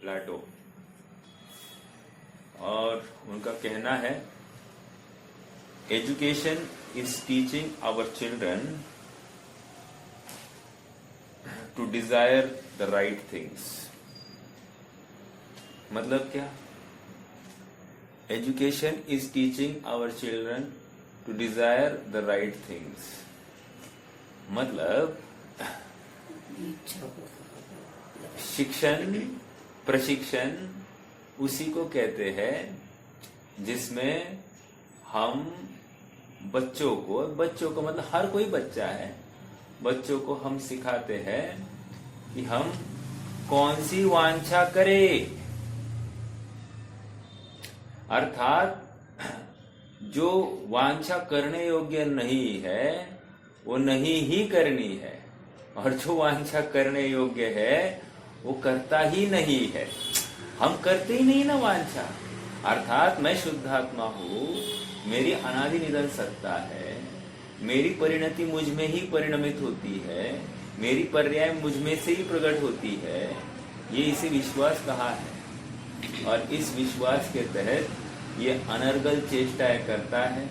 प्लेटो, और उनका कहना है education is teaching our children to desire the right things. मतलब क्या? Education is teaching our children to desire the right things. मतलब शिक्षण, प्रशिक्षण उसी को कहते हैं जिसमें हम बच्चों को मतलब हर कोई बच्चा है, बच्चों को हम सिखाते हैं कि हम कौन सी वांछा करें। अर्थात जो वांछा करने योग्य नहीं है वो नहीं ही करनी है, और जो वांछा करने योग्य है वो करता ही नहीं है। हम करते ही नहीं ना वांछा। अर्थात मैं शुद्धात्मा हूँ, मेरी अनादि निधन सत्ता है, मेरी परिणति मुझ में ही परिणमित होती है, मेरी पर्याय मुझ में से ही प्रकट होती है। ये इसे विश्वास कहा है, और इस विश्वास के तहत ये अनर्गल चेष्टाएं करता है,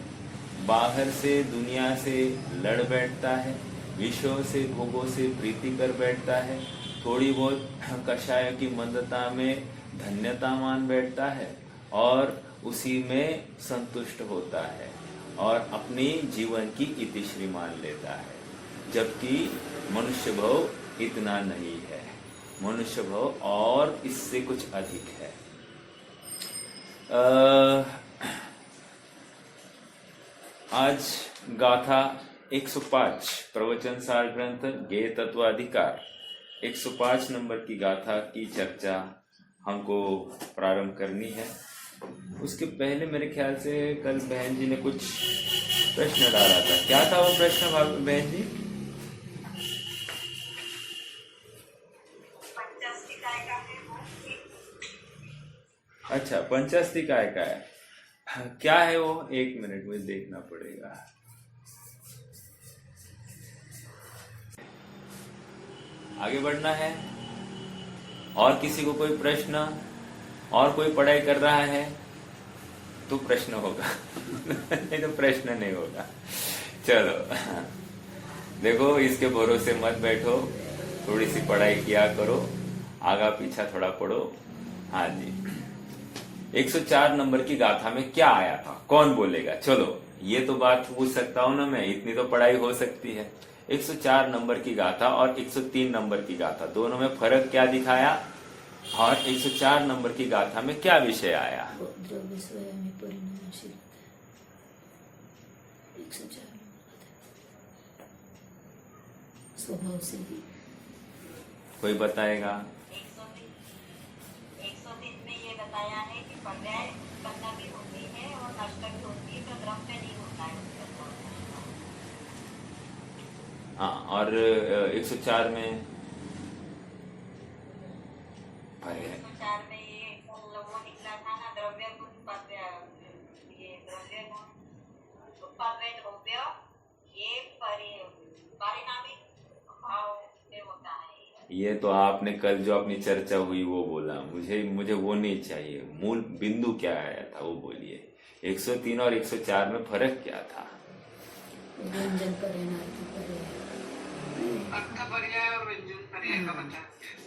बाहर से दुनिया से लड़ बैठता है, विषयों से भोगों से प्रीति कर बैठता है, थोड़ी बहुत कषाय की मंदता में धन्यता मान बैठता है और उसी में संतुष्ट होता है और अपनी जीवन की इतिश्री मान लेता है। जबकि मनुष्य भाव इतना नहीं है, मनुष्य भाव और इससे कुछ अधिक है। आज गाथा 105 प्रवचन सार ग्रंथ गेय तत्वाधिकार 105 नंबर की गाथा की चर्चा हमको प्रारंभ करनी है। उसके पहले मेरे ख्याल से कल बहन जी ने कुछ प्रश्न डाला था। क्या था वो प्रश्न बहन जी? अच्छा, पंचास्तिकाय का है। क्या है वो? 1 मिनट में देखना पड़ेगा। आगे बढ़ना है। और किसी को कोई प्रश्न, और कोई पढ़ाई कर रहा है तो प्रश्न होगा नहीं तो प्रश्न नहीं होगा। चलो देखो, इसके भरोसे मत बैठो, थोड़ी सी पढ़ाई किया करो, आगा पीछा थोड़ा पढ़ो। हाँ जी, 104 नंबर की गाथा में क्या आया था, कौन बोलेगा? चलो ये तो बात पूछ सकता हूं ना मैं, इतनी तो पढ़ाई हो सकती है। 104 नंबर की गाथा और 103 नंबर की गाथा, दोनों में फर्क क्या दिखाया, और 104 नंबर की गाथा में क्या विषय आया? स्वभाव से ही कोई बताएगा? 103 में ये बताया है कि पर्याय उत्पन्न भी होती है और नष्ट भी होती है, तो द्रव्य नहीं होता है। हाँ, और 104 में 104 में ये वो निकला था ना, द्रव्य गुण पर्याय, ये द्रव्य गुण पर्याय द्रव्य, ये परिणामी भाव में होता है। ये तो आपने कल जो अपनी चर्चा हुई वो बोला, मुझे वो नहीं चाहिए। मूल बिंदु क्या आया था वो बोलिए। 103 और 104 में फर्क क्या था? व्यंजन पर्याय, अर्थ पर्याय और व्यंजन पर्याय का बता।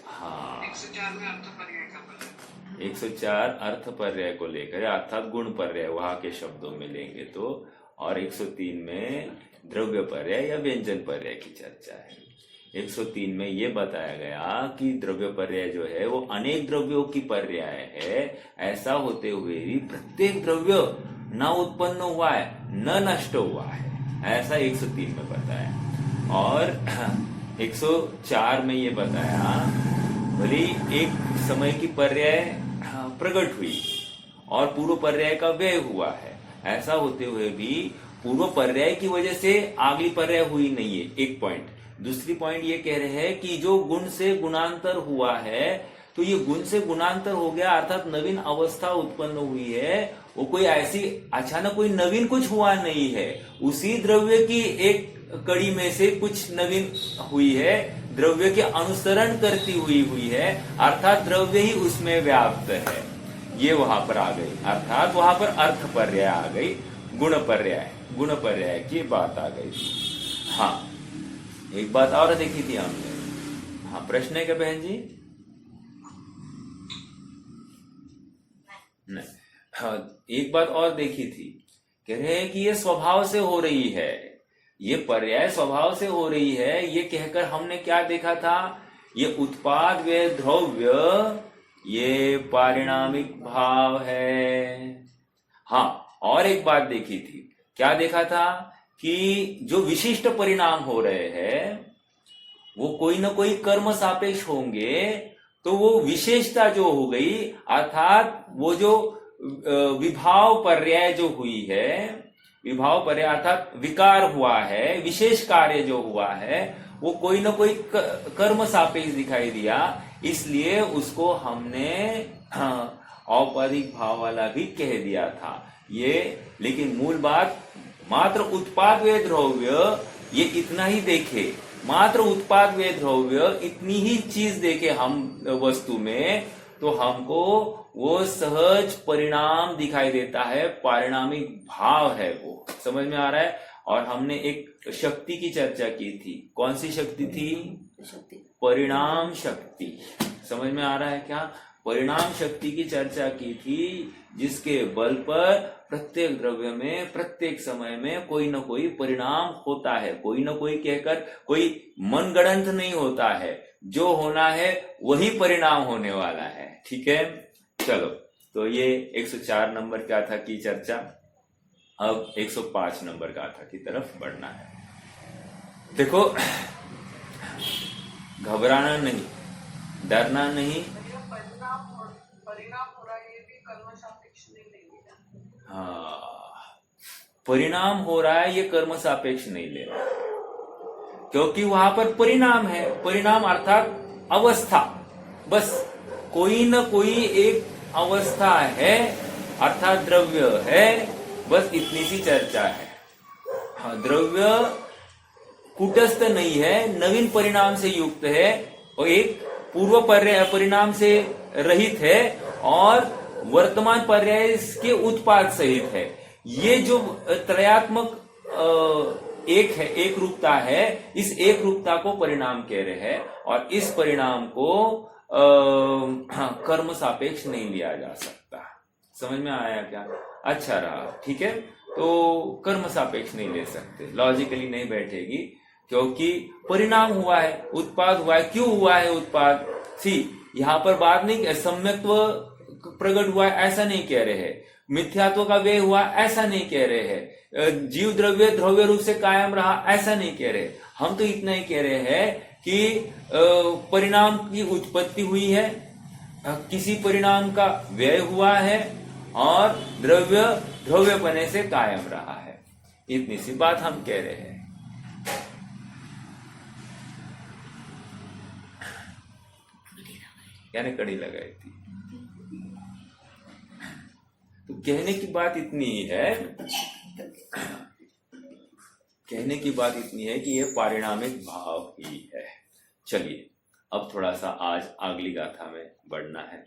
हाँ, 104 में अर्थ पर्याय का बता। 104 अर्थ पर्याय को लेकर, अर्थात गुण पर्याय वहां के शब्दों में लेंगे तो, और 103 में द्रव्य पर्याय या व्यंजन पर्याय की चर्चा है। 103 में ये बताया गया कि द्रव्य पर्याय जो है वो अनेक द्रव्यों की पर्याय है, ऐसा होते हुए भी प्रत्येक द्रव्य न उत्पन्न हुआ है न नष्ट हुआ है, ऐसा 103 में बताया। और 104 में ये बताया भले एक समय की पर्याय प्रकट हुई और पूर्व पर्याय का व्यय हुआ है, ऐसा होते हुए भी पूर्व पर्याय की वजह से अगली पर्याय हुई नहीं है। एक पॉइंट। दूसरी पॉइंट ये कह रहे हैं कि जो गुण से गुणांतर हुआ है, तो ये गुण से गुणांतर हो गया, अर्थात नवीन अवस्था उत्पन्न हुई है। वो कोई ऐसी अचानक कोई नवीन कुछ हुआ नहीं है, उसी द्रव्य की एक कड़ी में से कुछ नवीन हुई है द्रव्य के अनुसरण करती हुई है, अर्थात द्रव्य ही उसमें व्याप्त है। ये वहां पर आ गई, अर्थात वहां पर अर्थ पर्याय आ गई, गुण पर्याय की बात आ गई। हाँ, एक बात और देखी थी हमने। हाँ, प्रश्न है क्या बहन जी? नहीं। हाँ, एक बात और देखी थी, कह रहे हैं कि ये स्वभाव से हो रही है, ये पर्याय स्वभाव से हो रही है। ये कहकर हमने क्या देखा था, ये उत्पाद व द्रव्य ये पारिणामिक भाव है। हाँ, और एक बात देखी थी, क्या देखा था कि जो विशिष्ट परिणाम हो रहे हैं वो कोई ना कोई कर्म सापेक्ष होंगे, तो वो विशेषता जो हो गई, अर्थात वो जो विभाव पर्याय जो हुई है, विभाव पर्याय अर्थात विकार हुआ है, विशेष कार्य जो हुआ है, वो कोई ना कोई कर्म सापेक्ष दिखाई दिया, इसलिए उसको हमने औपाधिक भाव वाला भी कह दिया था ये। लेकिन मूल बात मात्र उत्पाद व द्रव्य ये इतना ही देखे, मात्र उत्पाद व द्रव्य इतनी ही चीज देखे हम वस्तु में, तो हमको वो सहज परिणाम दिखाई देता है, पारिणामिक भाव है वो, समझ में आ रहा है। और हमने एक शक्ति की चर्चा की थी, कौन सी शक्ति थी? परिणाम शक्ति, समझ में आ रहा है क्या? परिणाम शक्ति की चर्चा की थी, जिसके बल पर प्रत्येक द्रव्य में प्रत्येक समय में कोई ना कोई परिणाम होता है, कोई ना कोई कहकर कोई मनगढ़ंत नहीं होता है, जो होना है वही परिणाम होने वाला है। ठीक है, चलो, तो ये 104 नंबर क्या था की चर्चा, अब 105 नंबर गाथा की तरफ बढ़ना है। देखो, घबराना नहीं, डरना नहीं। परिणाम हो रहा है, ये भी कर्म सापेक्ष नहीं लेंगे। हाँ, परिणाम हो रहा है, ये कर्म सापेक्ष नहीं ले रहा, क्योंकि वहां पर परिणाम है। परिणाम अर्थात अवस्था, बस कोई न कोई एक अवस्था है, अर्थात द्रव्य है, बस इतनी सी चर्चा है। हाँ, द्रव्य कूटस्थ नहीं है, नवीन परिणाम से युक्त है, और एक पूर्व परिणाम से रहित है, और वर्तमान पर्याय के उत्पाद सहित है। ये जो त्रयात्मक एक है, एक रूपता है, इस एक रूपता को परिणाम कह रहे हैं, और इस परिणाम को कर्म सापेक्ष नहीं लिया जा सकता। समझ में आया क्या? अच्छा रहा, ठीक है। तो कर्म सापेक्ष नहीं ले सकते, लॉजिकली नहीं बैठेगी, क्योंकि परिणाम हुआ है, उत्पाद हुआ है। क्यों हुआ है उत्पाद? यहाँ पर बात नहीं, सम्यक्त्व प्रकट हुआ है ऐसा नहीं कह रहे हैं, मिथ्यात्व का व्यय हुआ ऐसा नहीं कह रहे हैं, जीव द्रव्य द्रव्य रूप से कायम रहा ऐसा नहीं कह रहे। हम तो इतना ही कह रहे हैं कि परिणाम की उत्पत्ति हुई है, किसी परिणाम का व्यय हुआ है, और द्रव्य द्रव्यपने से कायम रहा है, इतनी सी बात हम कह रहे हैं। यानी कड़ी लगाई थी। तो कहने की बात इतनी ही है, कहने की बात इतनी है कि यह पारिणामिक भाव ही है। चलिए अब थोड़ा सा आज अगली गाथा में बढ़ना है।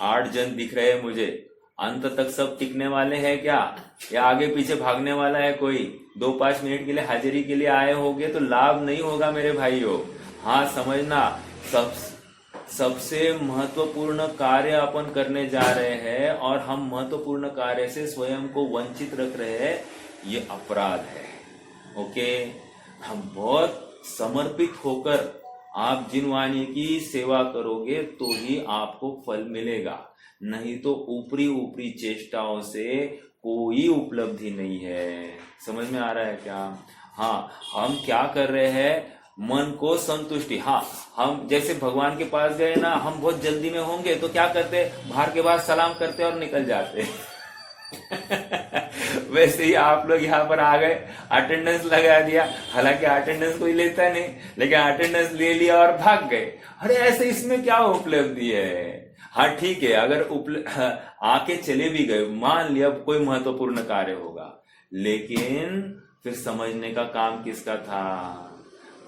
8 जन दिख रहे हैं मुझे, अंत तक सब टिकने वाले हैं क्या, या आगे पीछे भागने वाला है कोई? 2-5 मिनट के लिए हाजिरी के लिए आए होंगे तो लाभ नहीं होगा मेरे भाइयों। हाँ, समझना, सबसे महत्वपूर्ण कार्य अपन करने जा रहे हैं, और हम महत्वपूर्ण कार्य से स्वयं को वंचित रख रहे हैं, ये अपराध है। ओके, हम बहुत समर्पित होकर आप जिनवाणी की सेवा करोगे तो ही आपको फल मिलेगा, नहीं तो ऊपरी ऊपरी चेष्टाओं से कोई उपलब्धि नहीं है। समझ में आ रहा है क्या? हाँ, हम क्या कर रहे हैं, मन को संतुष्टि। हाँ, हम जैसे भगवान के पास गए ना, हम बहुत जल्दी में होंगे तो क्या करते, बाहर के बाद सलाम करते और निकल जाते वैसे ही आप लोग यहाँ पर आ गए, अटेंडेंस लगा दिया, हालांकि अटेंडेंस कोई लेता नहीं, लेकिन अटेंडेंस ले लिया और भाग गए। अरे ऐसे इसमें क्या उपलब्धि है? हाँ ठीक है, अगर आके चले भी गए, मान लिया कोई महत्वपूर्ण कार्य होगा, लेकिन फिर समझने का काम किसका था?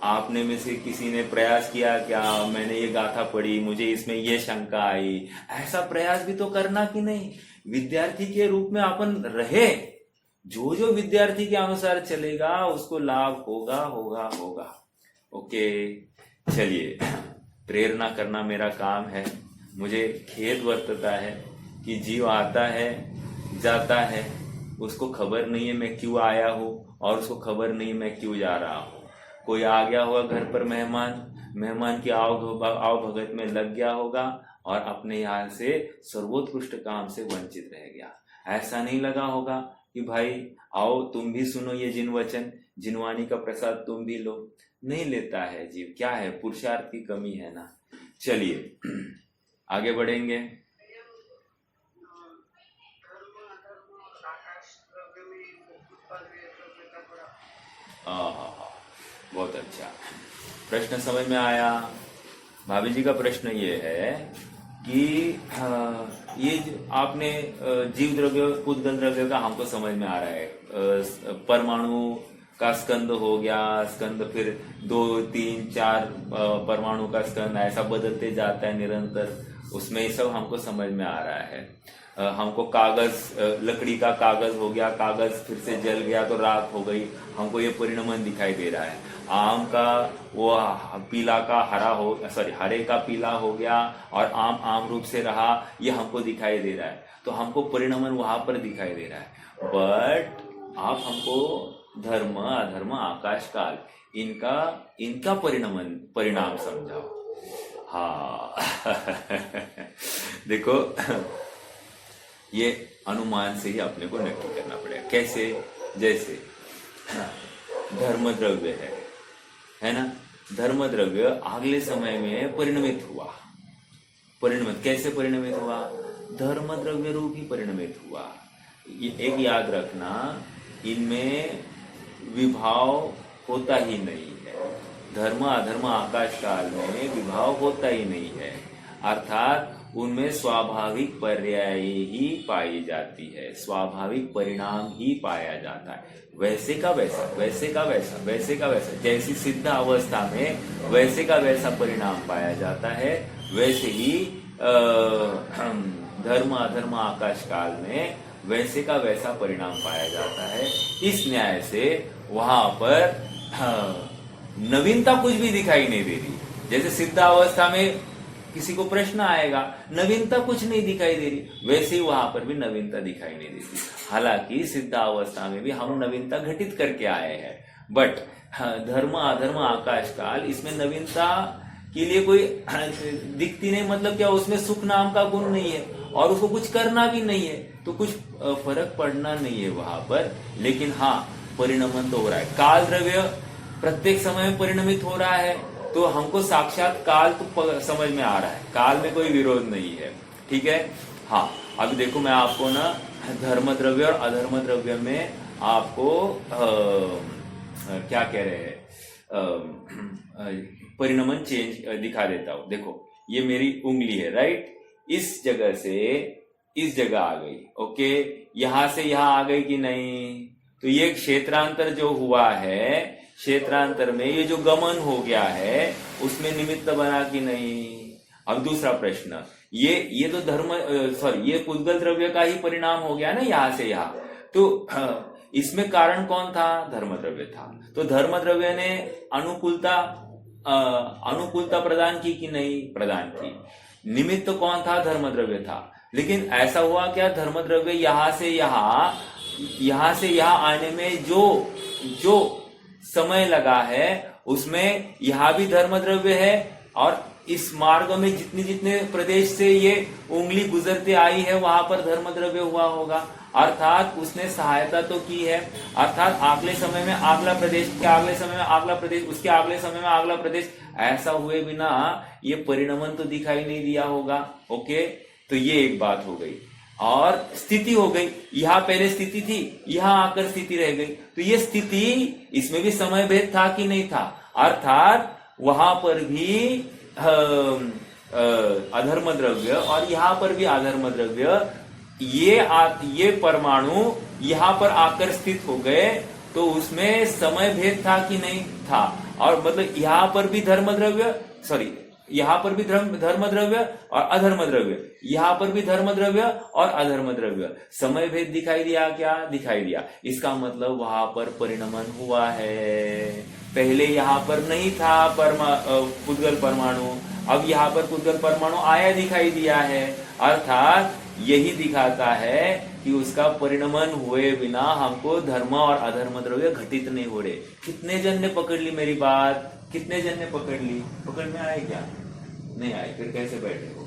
आपने में से किसी ने प्रयास किया क्या, मैंने ये गाथा पढ़ी, मुझे इसमें ये शंका आई, ऐसा प्रयास भी तो करना कि नहीं। विद्यार्थी के रूप में अपन रहे, जो जो विद्यार्थी के अनुसार चलेगा उसको लाभ होगा होगा होगा। ओके, चलिए, प्रेरणा करना मेरा काम है। मुझे खेद वर्तता है कि जीव आता है जाता है, उसको खबर नहीं है मैं क्यों आया हूँ और उसको खबर नहीं मैं क्यों जा रहा हूँ। कोई आ गया होगा घर पर मेहमान की आओ भगत में लग गया होगा और अपने यहाँ से सर्वोत्कृष्ट काम से वंचित रह गया। ऐसा नहीं लगा होगा कि भाई आओ तुम भी सुनो ये जिन वचन, जिनवाणी का प्रसाद तुम भी लो। नहीं लेता है जीव, क्या है, पुरुषार्थ की कमी है ना। चलिए आगे बढ़ेंगे। बहुत अच्छा प्रश्न समझ में आया। भाभी जी का प्रश्न ये है कि ये जो आपने जीव द्रव्य उद्गल द्रव्य का हमको समझ में आ रहा है। परमाणु का स्कंद हो गया, स्कंद फिर 2, 3, 4 परमाणु का स्कंद ऐसा बदलते जाता है निरंतर, उसमें ये सब हमको समझ में आ रहा है। हमको कागज, लकड़ी का कागज हो गया, कागज फिर से जल गया तो राख हो गई, हमको ये परिणमन दिखाई दे रहा है। आम का वो पीला का हरा हो, सॉरी हरे का पीला हो गया और आम रूप से रहा, ये हमको दिखाई दे रहा है। तो हमको परिणमन वहां पर दिखाई दे रहा है। बट आप हमको धर्म अधर्म आकाश काल इनका परिणाम समझाओ। हाँ देखो, ये अनुमान से ही अपने को नक्की करना पड़ेगा। कैसे? जैसे धर्म द्रव्य है ना, धर्म द्रव्य अगले समय में परिणमित हुआ। परिणमित कैसे परिणमित हुआ? धर्म द्रव्य रूप ही परिणमित हुआ। एक याद रखना, इनमें विभाव होता ही नहीं है। धर्म अधर्म आकाश काल में विभाव होता ही नहीं है, अर्थात उनमें स्वाभाविक पर्याय ही पाई जाती है, स्वाभाविक परिणाम ही पाया जाता है। वैसे का वैसा, वैसे का वैसा, वैसे का वैसा, जैसी सिद्ध अवस्था में वैसे का वैसा परिणाम पाया जाता है, वैसे ही धर्म अधर्म आकाश काल में वैसे का वैसा परिणाम पाया जाता है। इस न्याय से वहां पर नवीनता कुछ भी दिखाई नहीं दे रही। जैसे सिद्ध अवस्था में किसी को प्रश्न आएगा, नवीनता कुछ नहीं दिखाई दे रही, वैसे ही वहां पर भी नवीनता दिखाई नहीं देती। हालांकि सिद्ध अवस्था में भी हम नवीनता घटित करके आए हैं, बट धर्म अधर्म आकाश काल इसमें नवीनता के लिए कोई दिखती नहीं। मतलब क्या, उसमें सुख नाम का गुण नहीं है और उसको कुछ करना भी नहीं है, तो कुछ फर्क पड़ना नहीं है वहां पर। लेकिन हाँ, परिणमन तो हो रहा है। काल द्रव्य प्रत्येक समय में परिणमित हो रहा है, तो हमको साक्षात काल तो समझ में आ रहा है, काल में कोई विरोध नहीं है। ठीक है। हाँ, अभी देखो मैं आपको ना धर्म द्रव्य और अधर्म द्रव्य में आपको क्या कह रहे हैं, परिणमन चेंज दिखा देता हूं। देखो ये मेरी उंगली है, राइट, इस जगह से इस जगह आ गई। ओके, यहां से यहां आ गई कि नहीं? तो ये क्षेत्रांतर जो हुआ है, क्षेत्रांतर में ये जो गमन हो गया है उसमें निमित्त बना कि नहीं? अब दूसरा प्रश्न, ये तो ये उद्गल द्रव्य का ही परिणाम हो गया ना, यहां से यहां। तो इसमें कारण कौन था? धर्म द्रव्य था। तो धर्म द्रव्य ने अनुकूलता प्रदान की कि नहीं? प्रदान की। निमित्त कौन था? धर्म द्रव्य था। लेकिन ऐसा हुआ क्या, धर्म द्रव्य यहां से यहां आने में जो समय लगा है उसमें यहां भी धर्म द्रव्य है, और इस मार्ग में जितने प्रदेश से ये उंगली गुजरते आई है वहां पर धर्म द्रव्य हुआ होगा। अर्थात उसने सहायता तो की है, अर्थात अगले समय में अगला प्रदेश, के अगले समय में अगला प्रदेश, उसके अगले समय में अगला प्रदेश, ऐसा हुए बिना ये परिणमन तो दिखाई नहीं दिया होगा। ओके, तो ये एक बात हो गई। और स्थिति हो गई, यहां पहले स्थिति थी, यहां आकर स्थिति रह गई। तो ये स्थिति, इसमें भी समय भेद था कि नहीं था? अर्थात वहां पर भी अधर्म द्रव्य और यहां पर भी अधर्म द्रव्य, ये परमाणु यहां पर आकर स्थित हो गए तो उसमें समय भेद था कि नहीं था। और मतलब यहाँ पर भी धर्म द्रव्य, सॉरी यहाँ पर भी धर्म द्रव्य और अधर्म द्रव्य, यहाँ पर भी धर्म द्रव्य और अधर्म द्रव्य, समय भेद दिखाई दिया, क्या दिखाई दिया। इसका मतलब वहां पर परिणमन हुआ है। पहले यहाँ पर नहीं था पुद्गल परमाणु, अब यहाँ पर पुद्गल परमाणु आया दिखाई दिया है। अर्थात यही दिखाता है कि उसका परिणमन हुए बिना हमको धर्म और अधर्म द्रव्य घटित नहीं हो रहे। कितने जन ने पकड़ ली मेरी बात? कितने जन ने पकड़ ली? पकड़ में आए क्या? नहीं आए, फिर कैसे बैठे हो?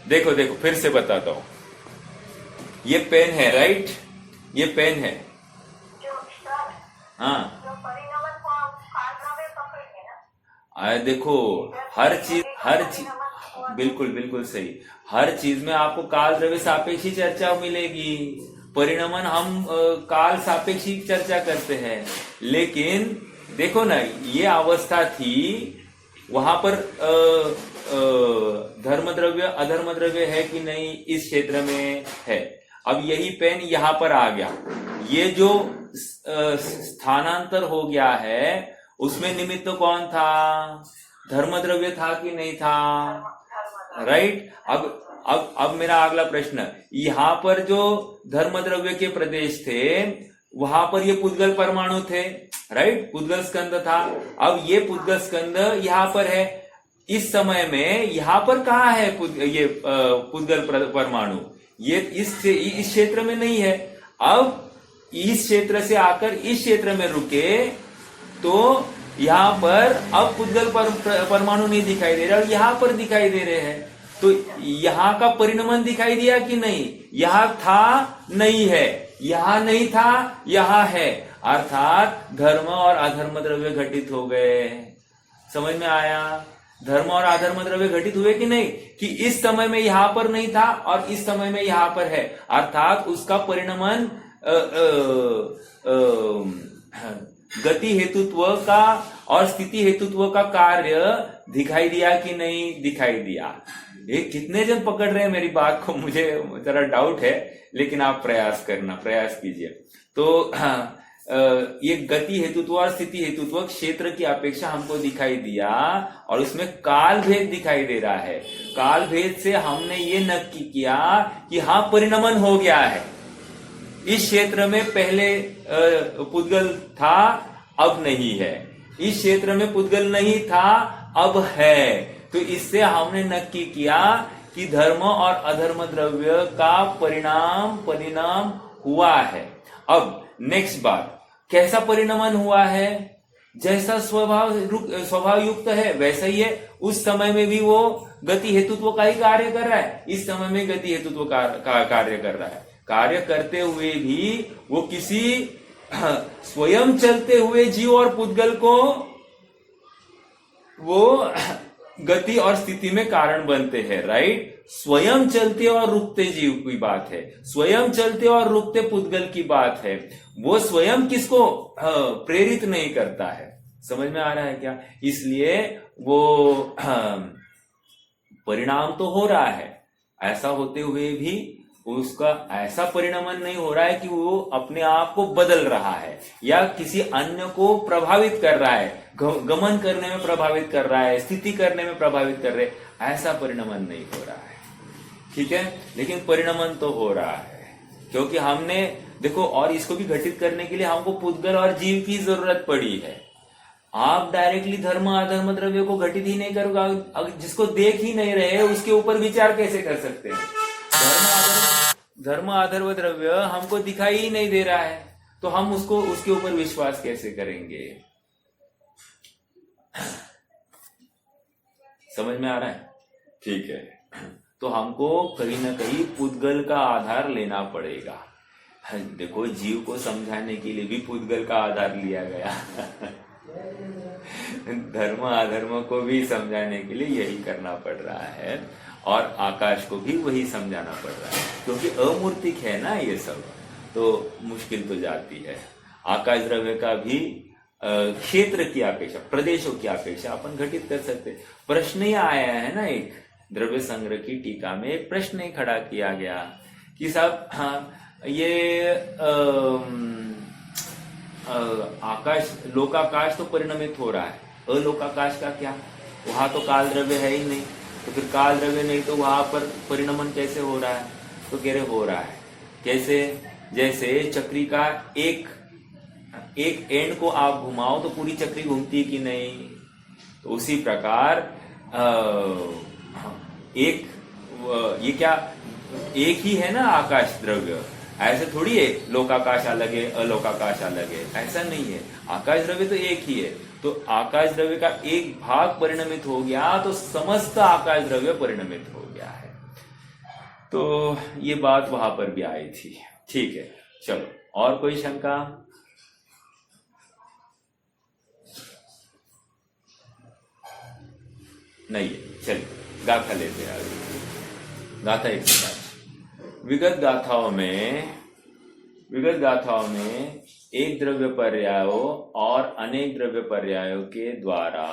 देखो देखो फिर से बताता हूं। ये पेन है, राइट? ये पेन है, हाँ। देखो हर चीज बिल्कुल बिल्कुल सही। हर चीज में आपको काल द्रव्य सापेक्षी चर्चा मिलेगी। परिणमन हम काल सापेक्षी चर्चा करते हैं, लेकिन देखो ना, ये अवस्था थी, वहां पर धर्म द्रव्य अधर्म द्रव्य है कि नहीं, इस क्षेत्र में है। अब यही पेन यहां पर आ गया, ये जो स्थानांतर हो गया है उसमें निमित्त कौन था? धर्म द्रव्य था कि नहीं था? राइट। अब मेरा अगला प्रश्न, यहाँ पर जो धर्म द्रव्य के प्रदेश थे वहां पर ये पुद्गल परमाणु थे, राइट? पुद्गल स्कंद था। अब ये पुद्गल स्कंद यहाँ पर है। इस समय में यहाँ पर कहाँ है ये पुद्गल परमाणु? ये इस क्षेत्र में नहीं है। अब इस क्षेत्र से आकर इस क्षेत्र में रुके तो यहाँ पर अब पुद्गल परमाणु नहीं दिखाई दे रहा और यहाँ पर दिखाई दे रहे हैं। तो यहाँ का परिणमन दिखाई दिया कि नहीं? यहाँ था, नहीं है, यहाँ नहीं था, यहाँ है। अर्थात धर्म और अधर्म द्रव्य घटित हो गए। समझ में आया? धर्म और अधर्म द्रव्य घटित हुए कि नहीं? कि इस समय में यहाँ पर नहीं था और इस समय में यहाँ पर है। अर्थात उसका परिणमन गति हेतुत्व का और स्थिति हेतुत्व का कार्य दिखाई दिया कि नहीं दिखाई दिया। ये कितने जन पकड़ रहे हैं मेरी बात को? मुझे जरा डाउट है, लेकिन आप प्रयास कीजिए। तो ये गति हेतुत्व और स्थिति हेतुत्व क्षेत्र की अपेक्षा हमको दिखाई दिया और उसमें काल भेद दिखाई दे रहा है। काल भेद से हमने ये नक्की किया कि हाँ, परिणमन हो गया है। इस क्षेत्र में पहले पुद्गल था, अब नहीं है। इस क्षेत्र में पुद्गल नहीं था, अब है। तो इससे हमने नक्की किया कि धर्म और अधर्म द्रव्य का परिणाम हुआ है। अब नेक्स्ट बात, कैसा परिणमन हुआ है? जैसा स्वभाव युक्त है वैसा ही है। उस समय में भी वो गति हेतुत्व का ही कार्य कर रहा है, इस समय में गति हेतुत्व का कार्य कर रहा है। कार्य करते हुए भी वो किसी स्वयं चलते हुए जीव और पुद्गल को वो गति और स्थिति में कारण बनते हैं, राइट? स्वयं चलते और रुकते जीव की बात है, स्वयं चलते और रुकते पुद्गल की बात है। वो स्वयं किसको प्रेरित नहीं करता है। समझ में आ रहा है क्या? इसलिए वो परिणाम तो हो रहा है, ऐसा होते हुए भी उसका ऐसा परिणमन नहीं हो रहा है कि वो अपने आप को बदल रहा है या किसी अन्य को प्रभावित कर रहा है, गमन करने में प्रभावित कर रहा है, स्थिति करने में प्रभावित कर रहे, ऐसा परिणमन नहीं हो रहा है। ठीक है, लेकिन परिणमन तो हो रहा है, क्योंकि हमने देखो, और इसको भी घटित करने के लिए हमको पुद्गल और जीव की जरूरत पड़ी है। आप डायरेक्टली धर्म अधर्म द्रव्य को घटित ही नहीं करोगे, जिसको देख ही नहीं रहे उसके ऊपर विचार कैसे कर सकते हैं? धर्म अधर्म द्रव्य हमको दिखाई ही नहीं दे रहा है, तो हम उसके ऊपर विश्वास कैसे करेंगे? समझ में आ रहा है? ठीक है, तो हमको कहीं ना कहीं पुद्गल का आधार लेना पड़ेगा। देखो, जीव को समझाने के लिए भी पुद्गल का आधार लिया गया धर्म अधर्म को भी समझाने के लिए यही करना पड़ रहा है, और आकाश को भी वही समझाना पड़ रहा है, क्योंकि अमूर्तिक है ना ये सब, तो मुश्किल तो जाती है। आकाश द्रव्य का भी क्षेत्र की अपेक्षा, प्रदेशों की अपेक्षा अपन घटित कर सकते। प्रश्न ही आया है ना, एक द्रव्य संग्रह की टीका में एक प्रश्न ही खड़ा किया गया कि साहब हाँ ये आकाश लोकाकाश तो परिणमित हो रहा है, अलोकाकाश का क्या, वहां तो काल द्रव्य है ही नहीं, तो फिर काल द्रव्य नहीं तो वहां पर परिणमन कैसे हो रहा है? तो कह रहे हो रहा है कैसे, जैसे चक्री का एक एंड को आप घुमाओ तो पूरी चक्री घूमती कि नहीं, तो उसी प्रकार ये क्या एक ही है ना आकाश द्रव्य, ऐसे थोड़ी है लोकाकाश अलग है अलोकाकाश अलग है, ऐसा नहीं है, आकाश द्रव्य तो एक ही है। तो आकाश द्रव्य का एक भाग परिणमित हो गया तो समस्त आकाश द्रव्य परिणमित हो गया है। तो ये बात वहां पर भी आई थी। ठीक है, चलो और कोई शंका? नहीं है, चलिए गाथा लेते हैं आगे। गाथा 105। विगत गाथाओं में एक द्रव्य पर्यायों और अनेक द्रव्य पर्यायों के द्वारा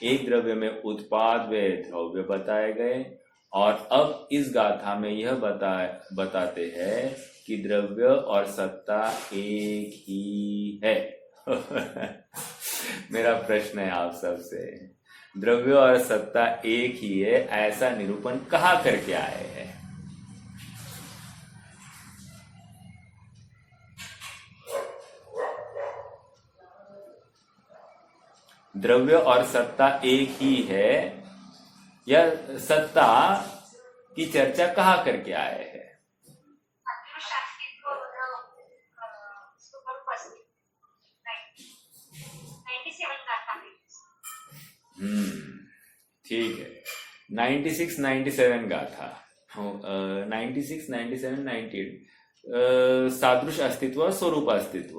एक द्रव्य में उत्पाद व द्रव्य बताए गए, और अब इस गाथा में यह बताते हैं कि द्रव्य और सत्ता एक ही है। मेरा प्रश्न है आप सबसे, द्रव्य और सत्ता एक ही है, ऐसा निरूपण कहाँ करके आए हैं? द्रव्य और सत्ता एक ही है, या सत्ता की चर्चा कहाँ करके आए हैं? ठीक है, 96, 97 गाथा, 96, 97, 98 सादृश अस्तित्व स्वरूप अस्तित्व,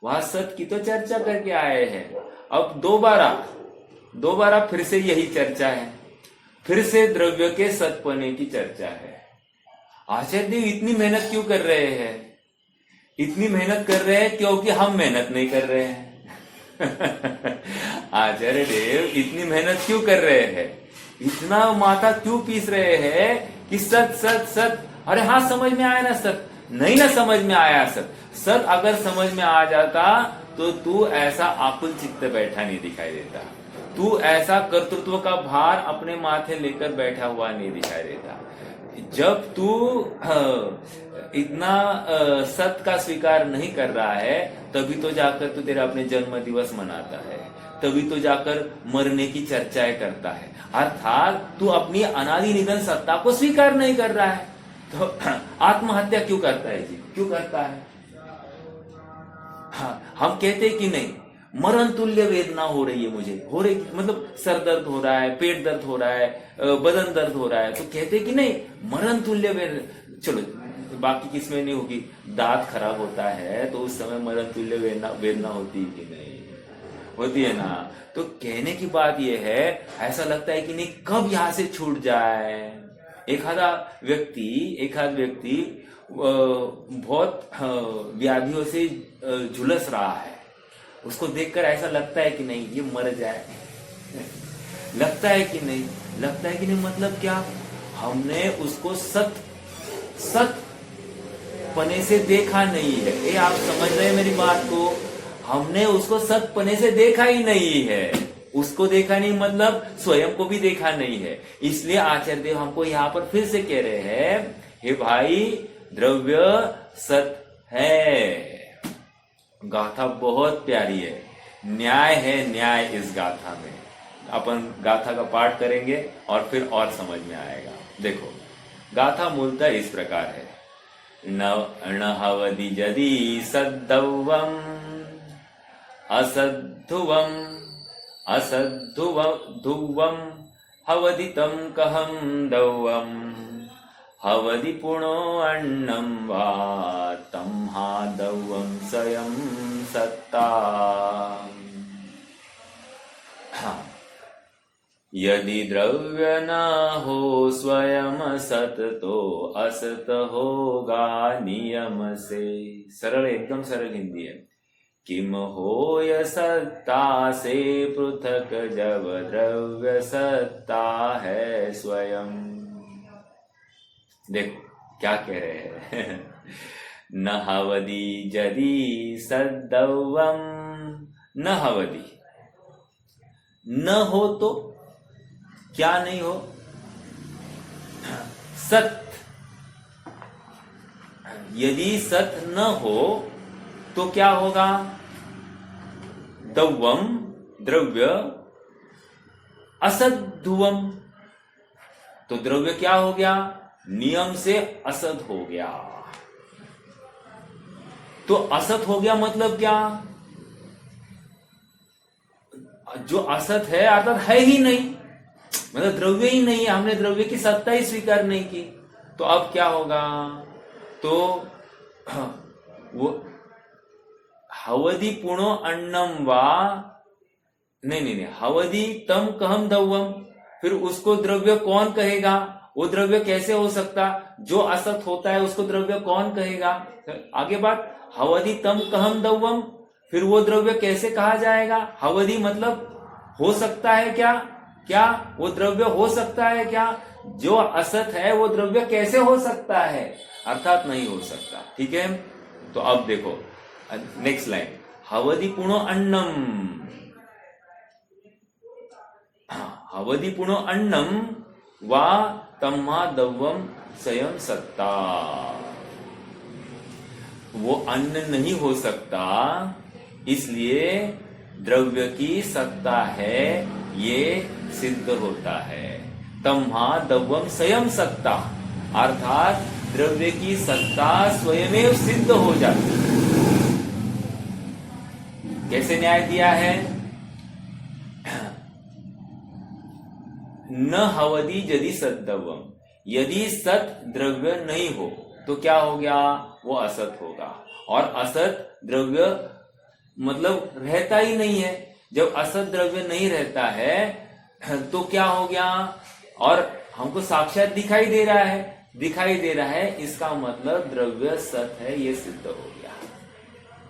वहां सत की तो चर्चा करके आए हैं। अब दोबारा फिर से यही चर्चा है, फिर से द्रव्य के सतपने की चर्चा है। आचार्य देव इतनी मेहनत क्यों कर रहे हैं? इतनी मेहनत कर रहे हैं क्योंकि हम मेहनत नहीं कर रहे हैं। आचार्य देव इतनी मेहनत क्यों कर रहे हैं, इतना माथा क्यों पीस रहे हैं कि सत सत सत, अरे हाँ समझ में आया ना सत, नहीं ना समझ में आया सत, सत अगर समझ में आ जाता तो तू ऐसा आकुल चित्त बैठा नहीं दिखाई देता, तू ऐसा कर्तृत्व का भार अपने माथे लेकर बैठा हुआ नहीं दिखाई देता। जब तू इतना सत का स्वीकार नहीं कर रहा है, तभी तो जाकर तू तेरा अपने जन्म दिवस मनाता है, तभी तो जाकर मरने की चर्चाएं करता है, अर्थात तू अपनी अनादि निधन सत्ता को स्वीकार नहीं कर रहा है। तो आत्महत्या क्यों करता है जी, क्यों करता है? हाँ, हम कहते कि नहीं मरण तुल्य वेदना हो रही है मुझे, हो रही मतलब सर दर्द हो रहा है, पेट दर्द हो रहा है, बदन दर्द हो रहा है, तो कहते कि नहीं मरण तुल्य वेदना। चलो बाकी किसमें नहीं होगी, दांत खराब होता है तो उस समय मरण तुल्य वेदना होती है कि नहीं होती है ना। तो कहने की बात यह है, ऐसा लगता है कि नहीं कब यहां से छूट जाए। एक आध व्यक्ति बहुत व्याधियों से झुलस रहा है, उसको देखकर ऐसा लगता है कि नहीं ये मर जाए। लगता है कि नहीं मतलब क्या, हमने उसको सत पने से देखा नहीं है। ये आप समझ रहे हैं मेरी बात को, हमने उसको सत पने से देखा ही नहीं है। उसको देखा नहीं मतलब स्वयं को भी देखा नहीं है। इसलिए आचार्य देव हमको यहाँ पर फिर से कह रहे हैं, हे भाई द्रव्य सत है। गाथा बहुत प्यारी है, न्याय है, न्याय इस गाथा में। अपन गाथा का पाठ करेंगे और फिर और समझ में आएगा। देखो गाथा मूलतः इस प्रकार है, न हवदि जदि सद्दवम असद्धुवम हवदितं कहं दौवम हवदि पुणो अन्नं वा तं हा दौवम स्वयं सत्ता। यदि द्रव्य न हो स्वयं सत तो असत होगा नियम से। सरल, एकदम सरल हिंदी है। किम होय सत्ता से पृथक जब द्रव्य सत्ता है स्वयं। देखो क्या कह रहे हैं? न हवदी जदि सद्दव्यम, न हवदी, न हो तो क्या नहीं हो? सत। यदि सत न हो तो क्या होगा? दव्यम द्रव्य, असत ध्रुवम, तो द्रव्य क्या हो गया? नियम से असत हो गया। तो असत हो गया मतलब क्या? जो असत है अर्थात है ही नहीं, मतलब द्रव्य ही नहीं है, हमने द्रव्य की सत्ता ही स्वीकार नहीं की। तो अब क्या होगा? तो वो हवदी पुणो अन्नम वा, नहीं, हवदी तम कहम दव्यम, फिर उसको द्रव्य कौन कहेगा? वो द्रव्य कैसे हो सकता? जो असत होता है उसको द्रव्य कौन कहेगा? आगे बात, हवदी तम कहम दव्यम, फिर वो द्रव्य कैसे कहा जाएगा? हवदी मतलब हो सकता है क्या? क्या वो द्रव्य हो सकता है क्या? जो असत है वो द्रव्य कैसे हो सकता है? अर्थात नहीं हो सकता। ठीक है, तो अब देखो नेक्स्ट लाइन, हवदी पुणो अन्नम, हवदी पुणो अन्नम वा तम्मा दव्यम स्वयं सत्ता, वो अन्न नहीं हो सकता, इसलिए द्रव्य की सत्ता है, ये सिद्ध होता है। तम्हा दव्यम स्वयं सत्ता, अर्थात द्रव्य की सत्ता स्वयं सिद्ध हो जाती है। कैसे न्याय दिया है? न हवदी यदि सद्दव्यम, यदि सत द्रव्य नहीं हो तो क्या हो गया? वो असत होगा, और असत द्रव्य मतलब रहता ही नहीं है। जब असत द्रव्य नहीं रहता है तो क्या हो गया? और हमको साक्षात दिखाई दे रहा है, इसका मतलब द्रव्य सत है, ये सिद्ध हो गया।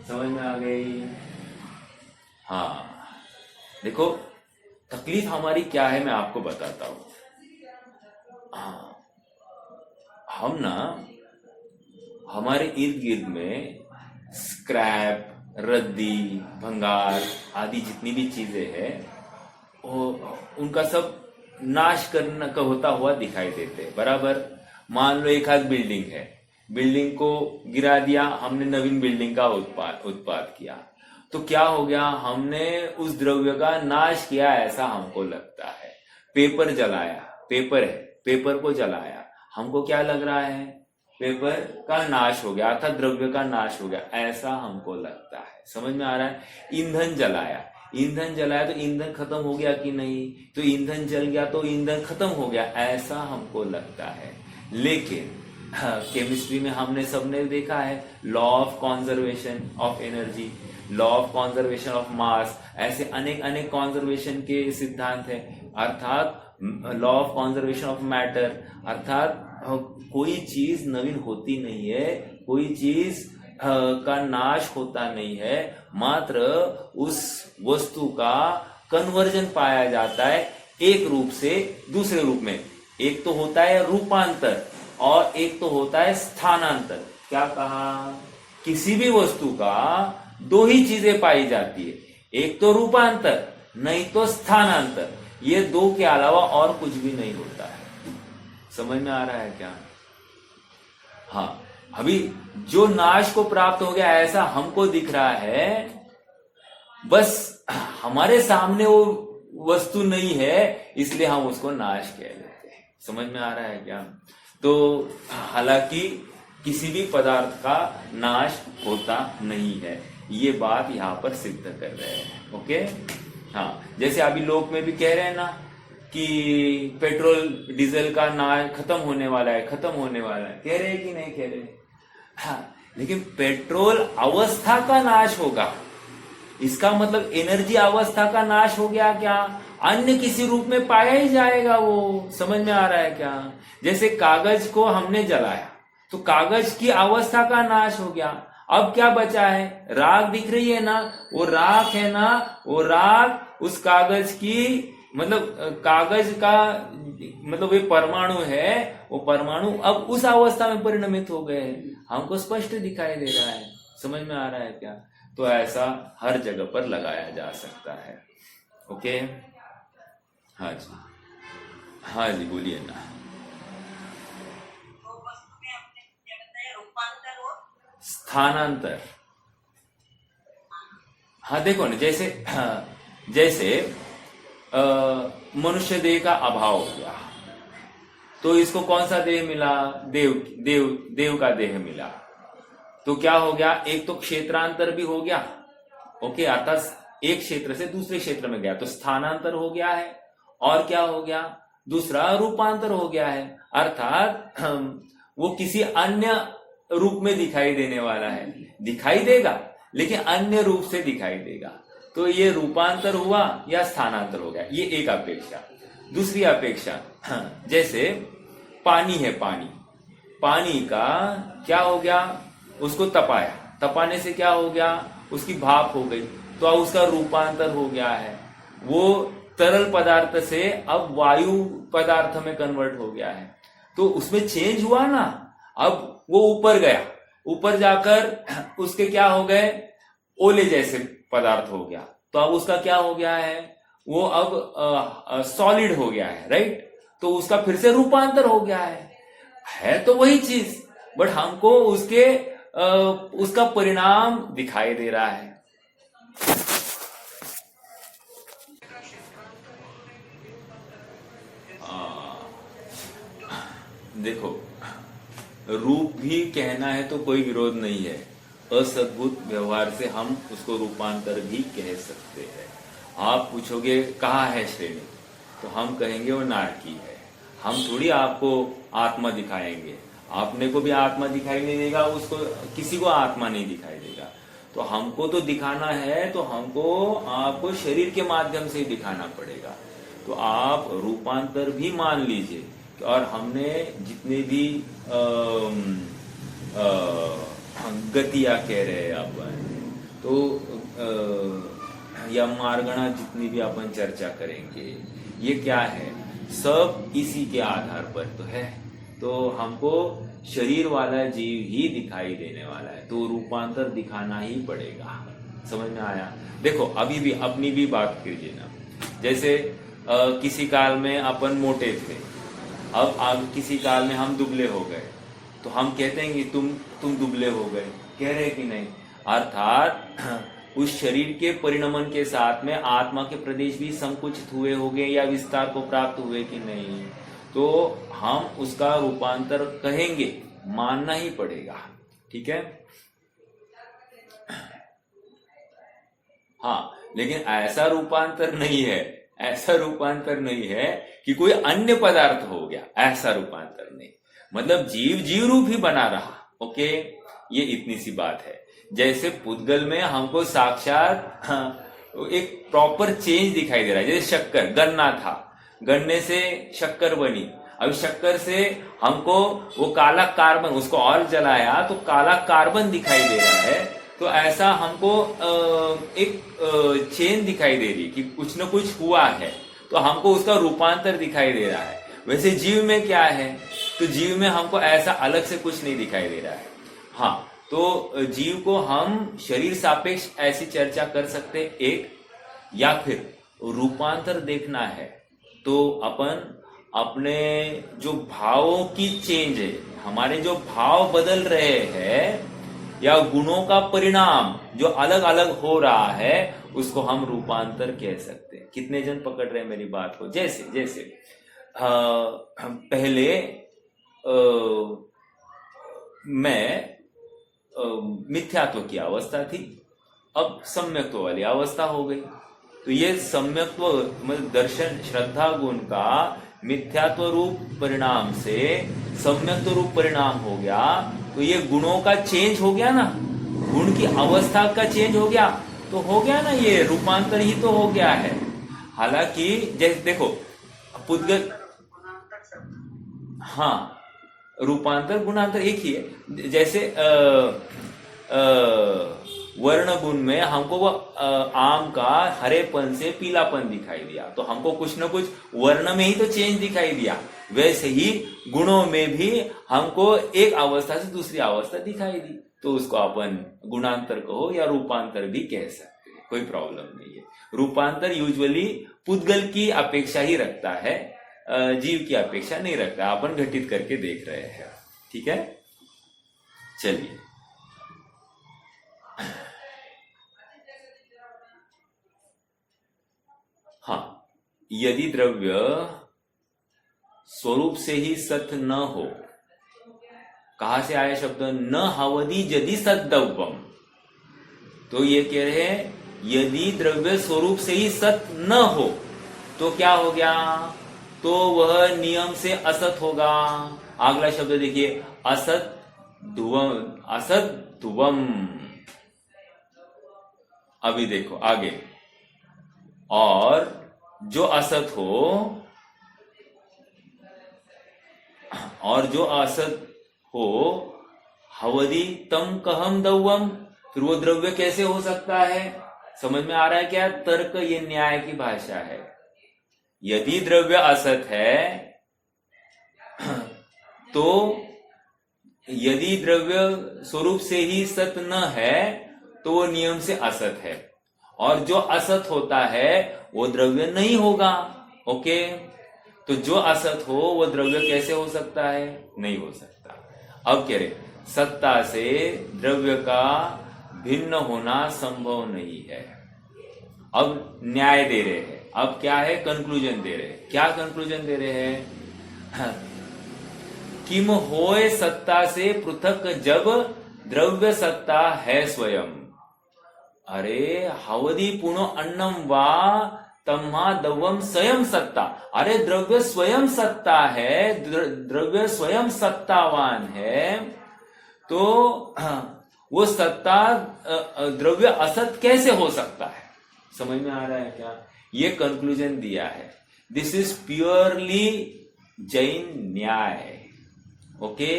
समझ में आ गई? हाँ, देखो तकलीफ हमारी क्या है मैं आपको बताता हूं। हम ना हमारे इर्द गिर्द में स्क्रैप, रद्दी, भंगार आदि जितनी भी चीजें हैं उनका सब नाश करना का होता हुआ दिखाई देते हैं। बराबर, मान लो एक आध बिल्डिंग है, बिल्डिंग को गिरा दिया हमने, नवीन बिल्डिंग का उत्पाद किया, तो क्या हो गया? हमने उस द्रव्य का नाश किया ऐसा हमको लगता है। पेपर जलाया, पेपर है, पेपर को जलाया, हमको क्या लग रहा है? पेपर का नाश हो गया, अर्थात द्रव्य का नाश हो गया, ऐसा हमको लगता है। समझ में आ रहा है? ईंधन जलाया, ईंधन जलाया तो ईंधन खत्म हो गया कि नहीं? तो ईंधन जल गया तो ईंधन खत्म हो गया, ऐसा हमको लगता है। लेकिन केमिस्ट्री में हमने सबने देखा है, law of conservation of energy, law of conservation of mass, ऐसे अनेक अनेक कॉन्जर्वेशन के सिद्धांत है। अर्थात law of conservation of matter, अर्थात कोई चीज नवीन होती नहीं है, कोई चीज का नाश होता नहीं है, मात्र उस वस्तु का कन्वर्जन पाया जाता है एक रूप से दूसरे रूप में। एक तो होता है रूपांतर और एक तो होता है स्थानांतर। क्या कहा? किसी भी वस्तु का दो ही चीजें पाई जाती है, एक तो रूपांतर, नहीं तो स्थानांतर। ये दो के अलावा और कुछ भी नहीं होता है। समझ में आ रहा है क्या? हाँ, अभी जो नाश को प्राप्त हो गया ऐसा हमको दिख रहा है, बस हमारे सामने वो वस्तु नहीं है इसलिए हम उसको नाश कह लेते हैं। समझ में आ रहा है क्या? तो हालांकि किसी भी पदार्थ का नाश होता नहीं है, ये बात यहाँ पर सिद्ध कर रहे हैं। ओके, हाँ, जैसे अभी लोक में भी कह रहे हैं ना कि पेट्रोल डीजल का नाश खत्म होने वाला है, खत्म होने वाला है, कह रहे हैं कि नहीं कह रहे? हाँ, लेकिन पेट्रोल अवस्था का नाश होगा, इसका मतलब एनर्जी अवस्था का नाश हो गया क्या? अन्य किसी रूप में पाया ही जाएगा वो। समझ में आ रहा है क्या? जैसे कागज को हमने जलाया तो कागज की अवस्था का नाश हो गया, अब क्या बचा है? राख दिख रही है ना, वो राख है ना, वो राख उस कागज की मतलब कागज का मतलब वे परमाणु है, वो परमाणु अब उस अवस्था में परिणमित हो गए हैं, हमको स्पष्ट दिखाई दे रहा है। समझ में आ रहा है क्या? तो ऐसा हर जगह पर लगाया जा सकता है। ओके, हाँ जी, हाँ जी, बोलिए ना। तो वस्तु में आपने क्या बताया, रूपांतर और स्थानांतर। हाँ देखो ना, जैसे जैसे मनुष्य देह का अभाव हो गया, तो इसको कौन सा देह मिला? देव का देह मिला। तो क्या हो गया? एक तो क्षेत्रांतर भी हो गया, ओके, अर्थात एक क्षेत्र से दूसरे क्षेत्र में गया, तो स्थानांतर हो गया है। और क्या हो गया? दूसरा रूपांतर हो गया है, अर्थात वो किसी अन्य रूप में दिखाई देने वाला है, दिखाई देगा लेकिन अन्य रूप से दिखाई देगा। तो ये रूपांतर हुआ या स्थानांतर हो गया, ये एक अपेक्षा। दूसरी अपेक्षा, जैसे पानी है, पानी का क्या हो गया? उसको तपाया, तपाने से क्या हो गया? उसकी भाप हो गई, तो अब उसका रूपांतर हो गया है। वो तरल पदार्थ से अब वायु पदार्थ में कन्वर्ट हो गया है, तो उसमें चेंज हुआ ना। अब वो ऊपर गया, ऊपर जाकर उसके क्या हो गए? ओले जैसे पदार्थ हो गया, तो अब उसका क्या हो गया है? वो अब सॉलिड हो गया है, राइट? तो उसका फिर से रूपांतर हो गया है तो वही चीज, बट हमको उसका परिणाम दिखाई दे रहा है। देखो, रूप भी कहना है तो कोई विरोध नहीं है, असद्भुत व्यवहार से हम उसको रूपांतर भी कह सकते हैं। आप पूछोगे कहाँ है श्रेणी, तो हम कहेंगे वो नाटकी है। हम थोड़ी आपको आत्मा दिखाएंगे, आपने को भी आत्मा दिखाई नहीं देगा, उसको किसी को आत्मा नहीं दिखाई देगा। तो हमको तो दिखाना है, तो हमको आपको शरीर के माध्यम से ही दिखाना पड़ेगा। तो आप रूपांतर भी मान लीजिए, और हमने जितने भी गतियां कह रहे हैं अपन, तो या मार्गणा जितनी भी अपन चर्चा करेंगे, ये क्या है? सब इसी के आधार पर तो है। तो हमको शरीर वाला जीव ही दिखाई देने वाला है, तो रूपांतर दिखाना ही पड़ेगा। समझ में आया? देखो, अभी भी अपनी भी बात कीजिए ना। जैसे किसी काल में अपन मोटे थे, अब किसी काल में हम दुबले हो गए, तो हम कहते हैं कि तुम दुबले हो गए, कह रहे कि नहीं? अर्थात उस शरीर के परिणमन के साथ में आत्मा के प्रदेश भी संकुचित हुए होंगे या विस्तार को प्राप्त हुए कि नहीं, तो हम उसका रूपांतर कहेंगे, मानना ही पड़ेगा। ठीक है? हाँ, लेकिन ऐसा रूपांतर नहीं है, ऐसा रूपांतर नहीं है कि कोई अन्य पदार्थ हो गया, ऐसा रूपांतर नहीं। मतलब जीव रूप ही बना रहा। ओके, ये इतनी सी बात है। जैसे पुद्गल में हमको साक्षात एक प्रॉपर चेंज दिखाई दे रहा है। जैसे शक्कर, गन्ना था, गन्ने से शक्कर बनी, अब शक्कर से हमको वो काला कार्बन, उसको और जलाया तो काला कार्बन दिखाई दे रहा है। तो ऐसा हमको एक चेन दिखाई दे रही कि कुछ न कुछ हुआ है, तो हमको उसका रूपांतर दिखाई दे रहा है। वैसे जीव में क्या है? तो जीव में हमको ऐसा अलग से कुछ नहीं दिखाई दे रहा है। हाँ, तो जीव को हम शरीर सापेक्ष ऐसी चर्चा कर सकते एक, या फिर रूपांतर देखना है तो अपन अपने जो भावों की चेंज है, हमारे जो भाव बदल रहे हैं या गुणों का परिणाम जो अलग अलग हो रहा है, उसको हम रूपांतर कह सकते हैं। कितने जन पकड़ रहे हैं मेरी बात को? जैसे पहले मैं मिथ्यात्व की अवस्था थी, अब सम्यक्त्व वाली अवस्था हो गई। तो ये सम्यक्त्व मतलब दर्शन श्रद्धा गुण का मिथ्यात्व रूप परिणाम से सम्यक्त्व रूप परिणाम हो गया, तो ये गुणों का चेंज हो गया ना, गुण की अवस्था का चेंज हो गया, तो हो गया ना, ये रूपांतर ही तो हो गया है। हालांकि जैसे देखो पुद्गल, हाँ, रूपांतर गुणांतर एक ही है। जैसे वर्ण गुण में हमको वो आम का हरेपन से पीलापन दिखाई दिया, तो हमको कुछ ना कुछ वर्ण में ही तो चेंज दिखाई दिया। वैसे ही गुणों में भी हमको एक अवस्था से दूसरी अवस्था दिखाई दी, तो उसको अपन गुणांतर कहो या रूपांतर भी कह सकते हैं, कोई प्रॉब्लम नहीं है। रूपांतर यूजुअली पुद्गल की अपेक्षा ही रखता है, जीव की अपेक्षा नहीं रखता। अपन घटित करके देख रहे हैं, ठीक है। चलिए, हाँ, यदि द्रव्य स्वरूप से ही सत न हो, कहां से आया शब्द न हवदी यदि सद्द्रव्यम, तो ये कह रहे हैं यदि द्रव्य स्वरूप से ही सत न हो तो क्या हो गया, तो वह नियम से असत होगा। अगला शब्द देखिए, असत ध्रुवम, असत ध्रुवम। अभी देखो आगे, और जो असत हो, और जो असत हो, हवदी तम कहम दौवम, फिर वो द्रव्य कैसे हो सकता है? समझ में आ रहा है क्या? तर्क, ये न्याय की भाषा है। यदि द्रव्य असत है तो यदि द्रव्य स्वरूप से ही सत न है तो वो नियम से असत है, और जो असत होता है वो द्रव्य नहीं होगा। ओके, तो जो असत हो वो द्रव्य कैसे हो सकता है? नहीं हो सकता। अब कह रहे सत्ता से द्रव्य का भिन्न होना संभव नहीं है। अब न्याय दे रहे हैं, अब क्या है? कंक्लूजन दे रहे हैं। क्या कंक्लूजन दे रहे हैं? किम होए सत्ता से पृथक जब द्रव्य सत्ता है स्वयं। अरे हवदी पुनो अन्नम वा तम्हा दवम स्वयं सत्ता। अरे द्रव्य स्वयं सत्ता है, द्रव्य स्वयं सत्तावान है, तो वो सत्ता द्रव्य असत कैसे हो सकता है? समझ में आ रहा है क्या? ये कंक्लूजन दिया है। दिस इज प्योरली जैन न्याय। ओके,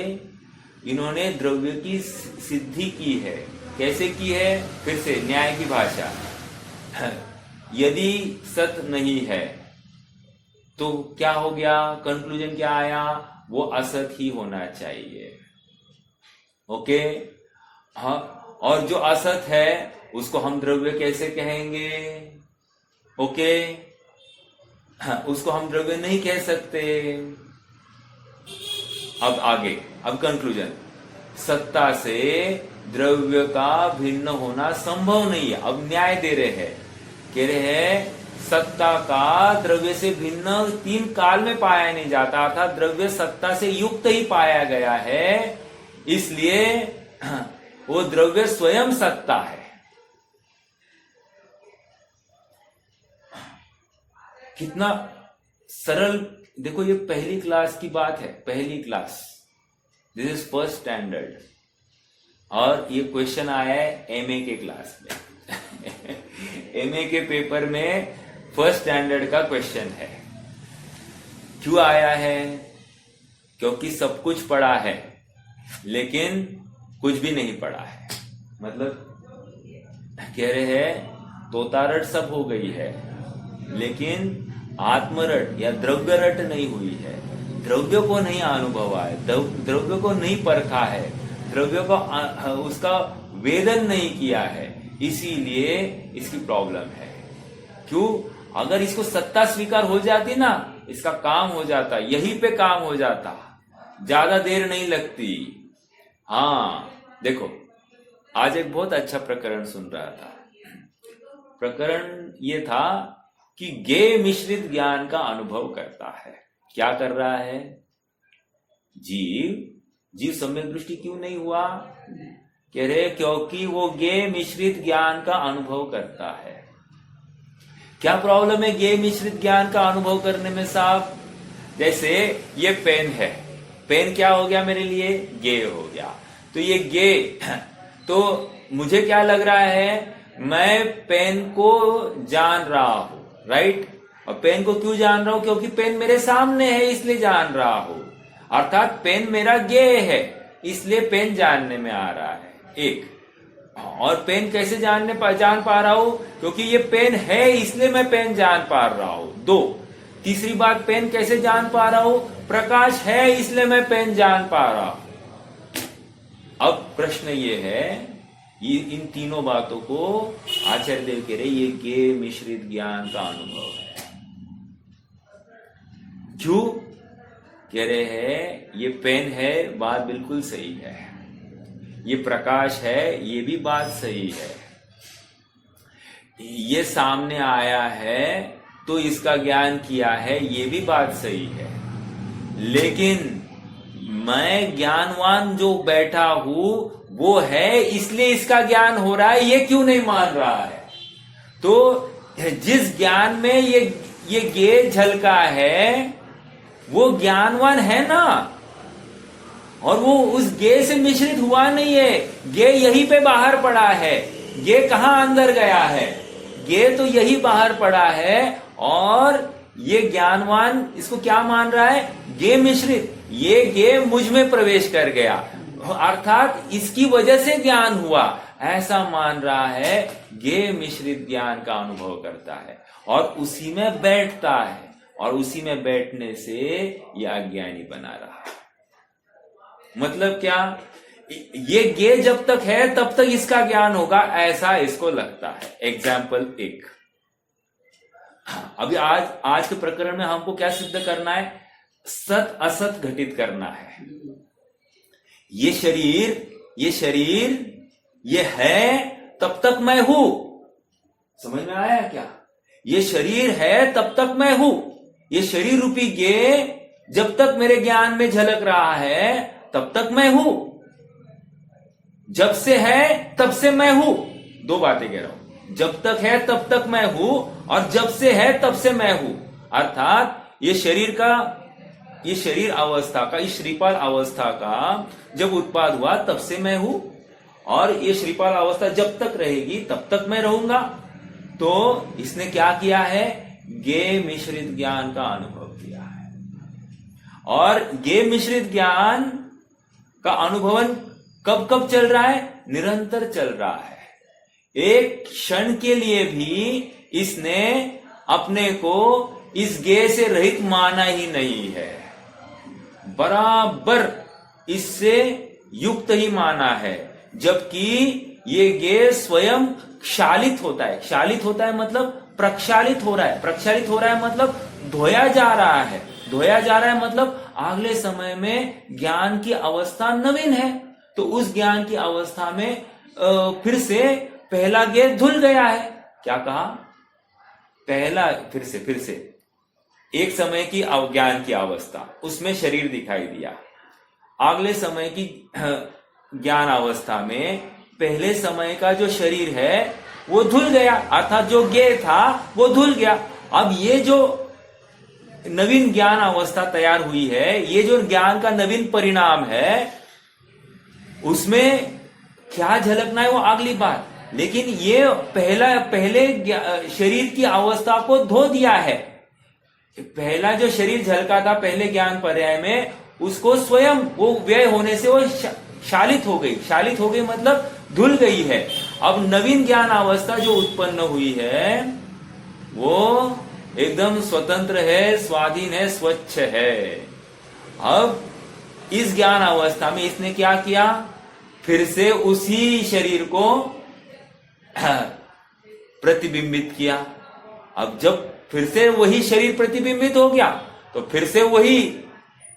इन्होंने द्रव्य की सिद्धि की है। कैसे की है? फिर से न्याय की भाषा। यदि सत नहीं है तो क्या हो गया? कंक्लूजन क्या आया? वो असत ही होना चाहिए। ओके, हाँ, और जो असत है उसको हम द्रव्य कैसे कहेंगे? ओके, हाँ, उसको हम द्रव्य नहीं कह सकते। अब आगे, अब कंक्लूजन, सत्ता से द्रव्य का भिन्न होना संभव नहीं है। अब न्याय दे रहे हैं, कह रहे हैं सत्ता का द्रव्य से भिन्न तीन काल में पाया नहीं जाता, अर्थात द्रव्य सत्ता से युक्त ही पाया गया है, इसलिए वो द्रव्य स्वयं सत्ता है। कितना सरल देखो, ये पहली क्लास की बात है, पहली class, this is first standard, और ये क्वेश्चन आया है एमए के क्लास में। एमए के पेपर में फर्स्ट स्टैंडर्ड का क्वेश्चन है। क्यों आया है? क्योंकि सब कुछ पढ़ा है लेकिन कुछ भी नहीं पढ़ा है। मतलब कह रहे हैं तोतारट सब हो गई है लेकिन आत्मरट या द्रव्य रट नहीं हुई है। द्रव्य को नहीं अनुभव है, द्रव्य को नहीं परखा है, द्रव्य को उसका वेदन नहीं किया है, इसीलिए इसकी प्रॉब्लम है। क्यों? अगर इसको सत्ता स्वीकार हो जाती ना, इसका काम हो जाता, यहीं पे काम हो जाता, ज्यादा देर नहीं लगती। हाँ देखो, आज एक बहुत अच्छा प्रकरण सुन रहा था। प्रकरण ये था कि गे मिश्रित ज्ञान का अनुभव करता है। क्या कर रहा है? जीव सम्यक दृष्टि क्यों नहीं हुआ? कह रहे क्योंकि वो गे मिश्रित ज्ञान का अनुभव करता है। क्या प्रॉब्लम है गे मिश्रित ज्ञान का अनुभव करने में साहब? जैसे ये पेन है, पेन क्या हो गया मेरे लिए? गे हो गया। तो ये गे, तो मुझे क्या लग रहा है? मैं पेन को जान रहा हूं, राइट? और पेन को क्यों जान रहा हूं? क्योंकि पेन मेरे सामने है इसलिए जान रहा हूं, अर्थात पेन मेरा गे है इसलिए पेन जानने में आ रहा है। एक, और पेन कैसे जान पा रहा हूं? क्योंकि ये पेन है इसलिए मैं पेन जान पा रहा हूं। 2, तीसरी बात, पेन कैसे जान पा रहा हूं? प्रकाश है इसलिए मैं पेन जान पा रहा हूं। अब प्रश्न ये है, ये इन तीनों बातों को आचार्य देव कह रहे ये ज्ञेय मिश्रित ज्ञान का अनुभव है। क्यों कह रहे हैं? ये पेन है, बात बिल्कुल सही है। ये प्रकाश है, ये भी बात सही है। ये सामने आया है तो इसका ज्ञान किया है, ये भी बात सही है। लेकिन मैं ज्ञानवान जो बैठा हूं वो है इसलिए इसका ज्ञान हो रहा है, ये क्यों नहीं मान रहा है? तो जिस ज्ञान में ये ज्ञेय झलका है वो ज्ञानवान है ना, और वो उस ज्ञेय से मिश्रित हुआ नहीं है। ज्ञेय यहीं पे बाहर पड़ा है। ज्ञेय कहां अंदर गया है? ज्ञेय तो यही बाहर पड़ा है। और ये ज्ञानवान इसको क्या मान रहा है? ज्ञेय मिश्रित। ये ज्ञेय मुझ में प्रवेश कर गया, अर्थात इसकी वजह से ज्ञान हुआ, ऐसा मान रहा है। ज्ञेय मिश्रित ज्ञान का अनुभव करता है और उसी में बैठता है, और उसी में बैठने से यह अज्ञानी बना रहा है। मतलब क्या? ये ज्ञेय जब तक है तब तक इसका ज्ञान होगा, ऐसा इसको लगता है। एग्जाम्पल 1, अभी आज के प्रकरण में हमको क्या सिद्ध करना है? सत असत घटित करना है। ये शरीर ये है तब तक मैं हूं। समझ में आया क्या? ये शरीर है तब तक मैं हूं। ये शरीर रूपी ज्ञेय जब तक मेरे ज्ञान में झलक रहा है तब तक मैं हूं। जब से है तब से मैं हूं। 2 बातें कह रहा हूं, जब तक है तब तक मैं हूं, और जब से है तब से मैं हूं। अर्थात ये शरीर अवस्था का, इस श्रीपाल अवस्था का जब उत्पाद हुआ तब से मैं हूं, और ये श्रीपाल अवस्था जब तक रहेगी तब तक मैं रहूंगा। तो इसने क्या किया है? ज्ञेय मिश्रित ज्ञान का अनुभव किया है। और ज्ञेय मिश्रित ज्ञान का अनुभवन कब कब चल रहा है? निरंतर चल रहा है। एक क्षण के लिए भी इसने अपने को इस ज्ञेय से रहित माना ही नहीं है, बराबर इससे युक्त ही माना है। जबकि ये ज्ञेय स्वयं क्षालित होता है। क्षालित होता है मतलब प्रक्षालित हो रहा है। प्रक्षालित हो रहा है मतलब धोया जा रहा है। धोया जा रहा है मतलब अगले समय में ज्ञान की अवस्था नवीन है, तो उस ज्ञान की अवस्था में फिर से पहला ज्ञेय धुल गया है। क्या कहा? पहला फिर से एक समय की ज्ञान की अवस्था, उसमें शरीर दिखाई दिया। अगले समय की ज्ञान अवस्था में पहले समय का जो शरीर है वो धुल गया, अर्थात जो ज्ञेय था वो धुल गया। अब ये जो नवीन ज्ञान अवस्था तैयार हुई है, ये जो ज्ञान का नवीन परिणाम है, उसमें क्या झलकना है वो अगली बात। लेकिन ये पहले शरीर की अवस्था को धो दिया है। पहला जो शरीर झलका था पहले ज्ञान पर्याय में, उसको स्वयं वो व्यय होने से वो शालित हो गई। शालित हो गई मतलब धुल गई है। अब नवीन ज्ञान अवस्था जो उत्पन्न हुई है वो एकदम स्वतंत्र है, स्वाधीन है, स्वच्छ है। अब इस ज्ञान अवस्था में इसने क्या किया? फिर से उसी शरीर को प्रतिबिंबित किया। अब जब फिर से वही शरीर प्रतिबिंबित हो गया तो फिर से वही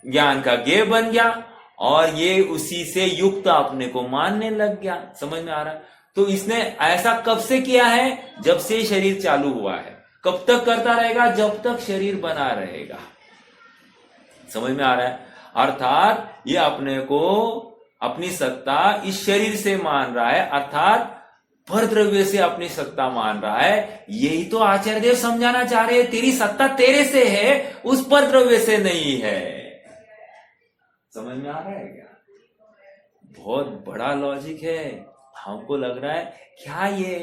ज्ञान का ज्ञेय बन गया, और ये उसी से युक्त अपने को मानने लग गया। समझ में आ रहा है? तो इसने ऐसा कब से किया है? जब से शरीर चालू हुआ है। कब तक करता रहेगा? जब तक शरीर बना रहेगा। समझ में आ रहा है? अर्थात ये अपने को, अपनी सत्ता इस शरीर से मान रहा है, अर्थात पर द्रव्य से अपनी सत्ता मान रहा है। यही तो आचार्य देव समझाना चाह रहे हैं, तेरी सत्ता तेरे से है, उस पर द्रव्य से नहीं है। समझ में आ रहा है क्या? बहुत बड़ा लॉजिक है। हमको लग रहा है क्या ये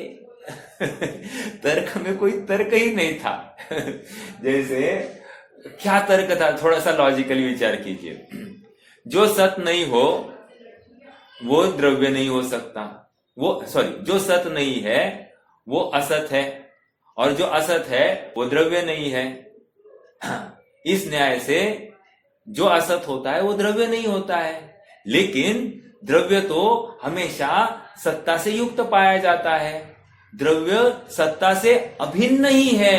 तर्क में कोई तर्क ही नहीं था। जैसे क्या तर्क था? थोड़ा सा लॉजिकली विचार कीजिए। जो सत नहीं हो वो द्रव्य नहीं हो सकता, जो सत नहीं है वो असत है, और जो असत है वो द्रव्य नहीं है। इस न्याय से जो असत होता है वो द्रव्य नहीं होता है, लेकिन द्रव्य तो हमेशा सत्ता से युक्त पाया जाता है। द्रव्य सत्ता से अभिन्न ही है,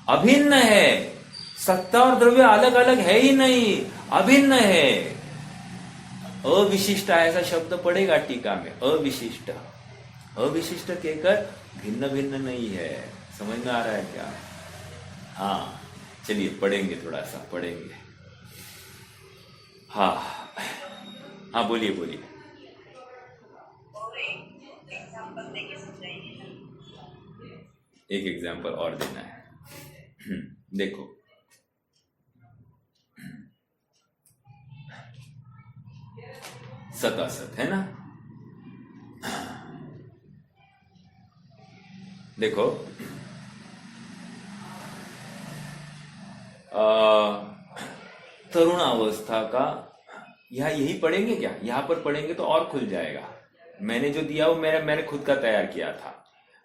अभिन्न है। सत्ता और द्रव्य अलग अलग है ही नहीं, अभिन्न है। अविशिष्ट ऐसा शब्द पड़ेगा टीका में, अविशिष्ट। अविशिष्ट कहकर भिन्न भिन्न नहीं है। समझ में आ रहा है क्या? हाँ, चलिए पढ़ेंगे, थोड़ा सा पढ़ेंगे। हाँ हाँ, बोलिए बोलिए। और एक एग्जांपल देके समझाइए। एक एग्जांपल और देना है। देखो, सत असत है ना। देखो, तरुण अवस्था का यहाँ यही पढ़ेंगे क्या? यहाँ पर पढ़ेंगे तो और खुल जाएगा। मैंने जो दिया वो मैंने खुद का तैयार किया था।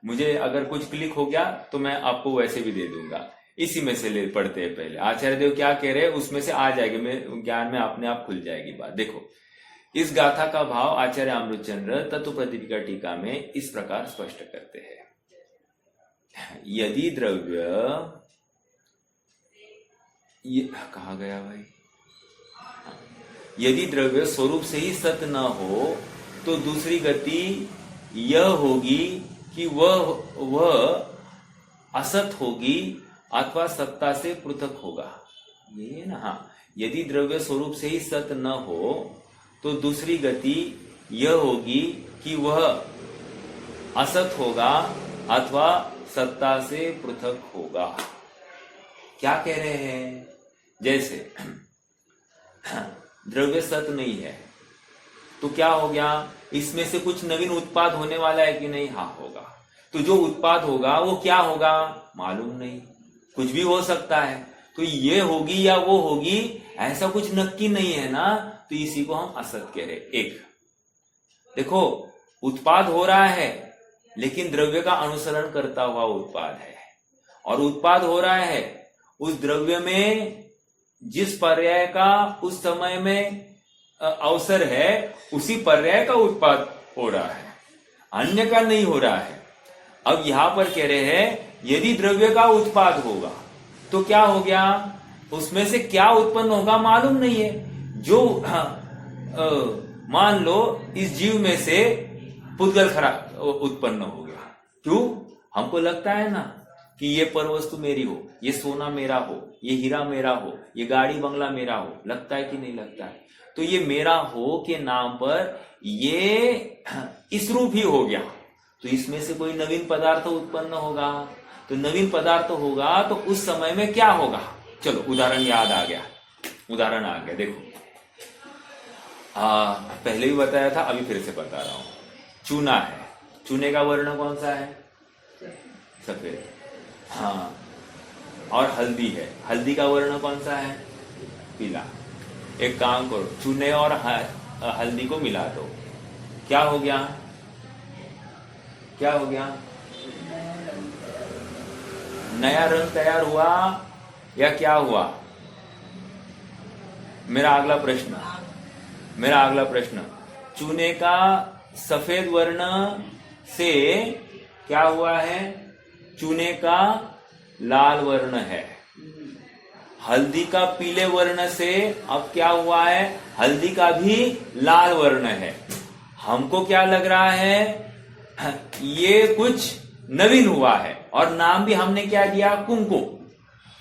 मुझे अगर कुछ क्लिक हो गया तो मैं आपको वैसे भी दे दूंगा। इसी में से ले पढ़ते हैं पहले। आचार्य देव क्या कह रहे हैं उसमें से आ जाएगी, मैं ज्ञान में अपने आप खुल जाएगी बात। देखो, इस गाथा का भाव आचार्य अमृतचंद्र तत्व प्रदीपिका टीका में इस प्रकार स्पष्ट करते हैं। यदि द्रव्य, ये कहा गया भाई, यदि द्रव्य स्वरूप से ही सत न हो तो दूसरी गति यह होगी कि वह असत होगी अथवा सत्ता से पृथक होगा। ये है ना। हाँ, यदि द्रव्य स्वरूप से ही सत न हो तो दूसरी गति यह होगी कि वह असत होगा अथवा सत्ता से पृथक होगा। क्या कह रहे हैं? जैसे द्रव्य सत नहीं है तो क्या हो गया? इसमें से कुछ नवीन उत्पाद होने वाला है कि नहीं? हाँ, होगा। तो जो उत्पाद होगा वो क्या होगा? मालूम नहीं, कुछ भी हो सकता है। तो ये होगी या वो होगी, ऐसा कुछ नक्की नहीं है ना। तो इसी को हम असत कह रहे। एक देखो, उत्पाद हो रहा है लेकिन द्रव्य का अनुसरण करता हुआ उत्पाद है, और उत्पाद हो रहा है उस द्रव्य में जिस पर्याय का उस समय में अवसर है उसी पर्याय का उत्पाद हो रहा है, अन्य का नहीं हो रहा है। अब यहां पर कह रहे हैं यदि द्रव्य का उत्पाद होगा तो क्या हो गया? उसमें से क्या उत्पन्न होगा मालूम नहीं है। जो मान लो इस जीव में से पुद्गल खराब उत्पन्न हो गया। क्यों? हमको लगता है ना कि ये पर वस्तु मेरी हो, ये सोना मेरा हो, ये हीरा मेरा हो, ये गाड़ी बंगला मेरा हो। लगता है कि नहीं लगता है? तो ये मेरा हो के नाम पर ये इस रूप ही हो गया। तो इसमें से कोई नवीन पदार्थ उत्पन्न होगा। तो नवीन पदार्थ होगा तो उस समय में क्या होगा? चलो उदाहरण याद आ गया, उदाहरण आ गया। देखो, पहले भी बताया था, अभी फिर से बता रहा हूं। चूना है, चूने का वर्ण कौन सा है? सफेद। हाँ, और हल्दी है, हल्दी का वर्ण कौन सा है? पीला। एक काम करो, चूने और हल्दी को मिला दो, क्या हो गया? क्या हो गया? नया रंग तैयार हुआ या क्या हुआ? मेरा अगला प्रश्न, चूने का सफेद वर्ण से क्या हुआ है? चूने का लाल वर्ण है। हल्दी का पीले वर्ण से अब क्या हुआ है? हल्दी का भी लाल वर्ण है। हमको क्या लग रहा है? ये कुछ नवीन हुआ है, और नाम भी हमने क्या दिया? कुमकुम।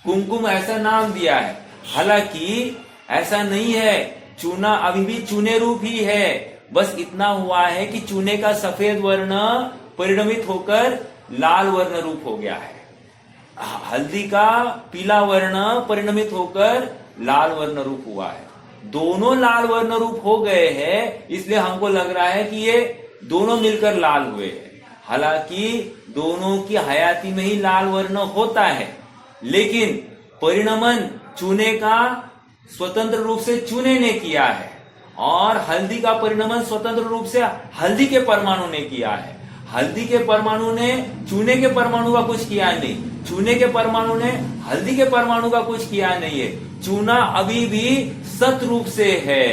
कुमकुम ऐसा नाम दिया है, हालांकि ऐसा नहीं है। चूना अभी भी चूने रूप ही है, बस इतना हुआ है कि चूने का सफेद वर्ण परिणमित होकर लाल वर्ण रूप हो गया है। हल्दी का पीला वर्ण परिणमित होकर लाल वर्ण रूप हुआ है। दोनों लाल वर्ण रूप हो गए हैं, इसलिए हमको लग रहा है कि ये दोनों मिलकर लाल हुए हैं। हालांकि दोनों की हयाती में ही लाल वर्ण होता है, लेकिन परिणमन चूने का स्वतंत्र रूप से चूने ने किया है, और हल्दी का परिणमन स्वतंत्र रूप से हल्दी के परमाणु ने किया है। हल्दी के परमाणु ने चूने के परमाणु का कुछ किया नहीं, चूने के परमाणु ने हल्दी के परमाणु का कुछ किया नहीं है। चूना अभी भी सत रूप से है।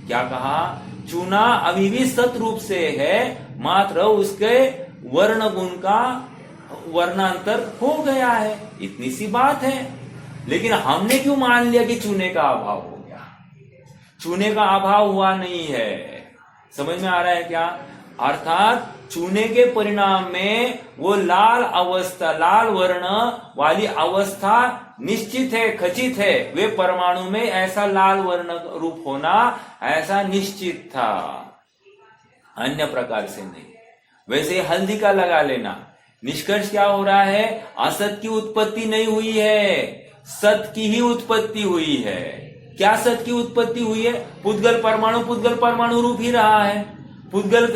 क्या कहा? चूना अभी भी सत रूप से है, मात्र उसके वर्ण गुण का वर्णांतर हो गया है, इतनी सी बात है। लेकिन हमने क्यों मान लिया कि चूने का अभाव हो गया? चूने का अभाव हुआ नहीं है। समझ में आ रहा है क्या? अर्थात चूने के परिणाम में वो लाल अवस्था, लाल वर्ण वाली अवस्था निश्चित है, खचित है। वे परमाणु में ऐसा लाल वर्ण रूप होना ऐसा निश्चित था, अन्य प्रकार से नहीं। वैसे हल्दी का लगा लेना, निष्कर्ष क्या हो रहा है? असत की उत्पत्ति नहीं हुई है, सत की ही उत्पत्ति हुई है। क्या सत की उत्पत्ति हुई है? पुद्गल परमाणु रूप ही रहा है। पुद्गल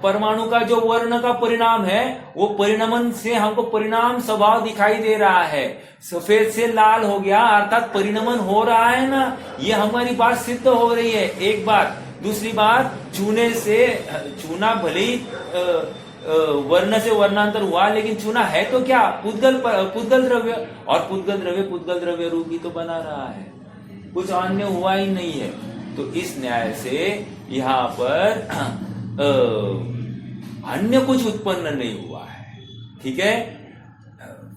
परमाणु का जो वर्ण का परिणाम है, वो परिणमन से हमको परिणाम स्वभाव दिखाई दे रहा है। सफेद से लाल हो गया, अर्थात परिणमन हो रहा है ना, ये हमारी बात सिद्ध हो रही है। एक बात। दूसरी बात, चूने से, चूना भले ही वर्ण से वर्णांतर हुआ, लेकिन चूना है तो क्या? पुद्गल द्रव्य, और पुद्गल द्रव्य रूप ही तो बना रहा है, कुछ अन्य हुआ ही नहीं है। तो इस न्याय से यहां पर अन्य कुछ उत्पन्न नहीं हुआ है। ठीक है,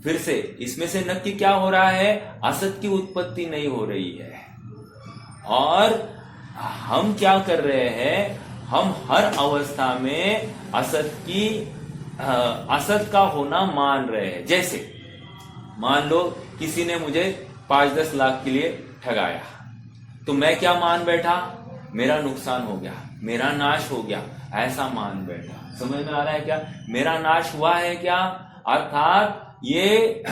फिर से इसमें से नक्की क्या हो रहा है? असत की उत्पत्ति नहीं हो रही है। और हम क्या कर रहे हैं? हम हर अवस्था में असत का होना मान रहे हैं। जैसे मान लो किसी ने मुझे 5-10 लाख के लिए ठगाया, तो मैं क्या मान बैठा? मेरा नुकसान हो गया, मेरा नाश हो गया, ऐसा मान बैठा। समझ में आ रहा है क्या? मेरा नाश हुआ है क्या? अर्थात ये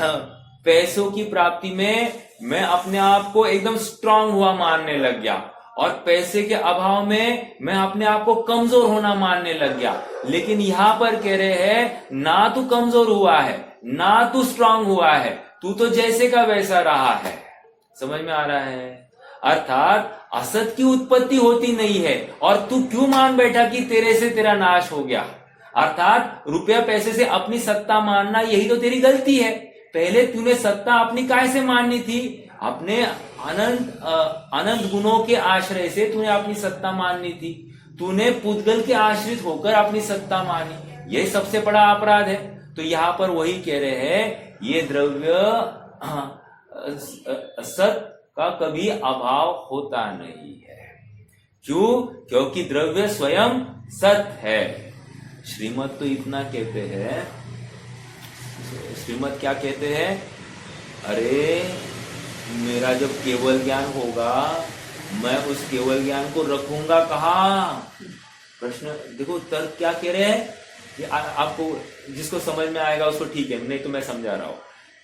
पैसों की प्राप्ति में मैं अपने आप को एकदम स्ट्रांग हुआ मानने लग गया, और पैसे के अभाव में मैं अपने आप को कमजोर होना मानने लग गया। लेकिन यहां पर कह रहे हैं, ना तू कमजोर हुआ है, ना तू स्ट्रांग हुआ है, तू तो जैसे का वैसा रहा है। समझ में आ रहा है? अर्थात असत की उत्पत्ति होती नहीं है, और तू क्यों मान बैठा कि तेरे से तेरा नाश हो गया? अर्थात रुपया पैसे से अपनी सत्ता मानना, यही तो तेरी गलती है। पहले तूने सत्ता अपनी काय से माननी थी? अपने अनंत गुणों के आश्रय से तूने अपनी सत्ता माननी थी। तूने पुद्गल के आश्रित होकर अपनी सत्ता मानी, यही सबसे बड़ा अपराध है। तो यहां पर वही कह रहे हैं, ये द्रव्य सत का कभी अभाव होता नहीं है। क्यों? क्योंकि द्रव्य स्वयं सत है। श्रीमद तो इतना कहते हैं, श्रीमद क्या कहते हैं? अरे मेरा जब केवल ज्ञान होगा, मैं उस केवल ज्ञान को रखूंगा कहाँ? प्रश्न देखो, तर्क क्या कह रहे हैं? ये आपको जिसको समझ में आएगा उसको ठीक है, नहीं तो मैं समझा रहा हूं।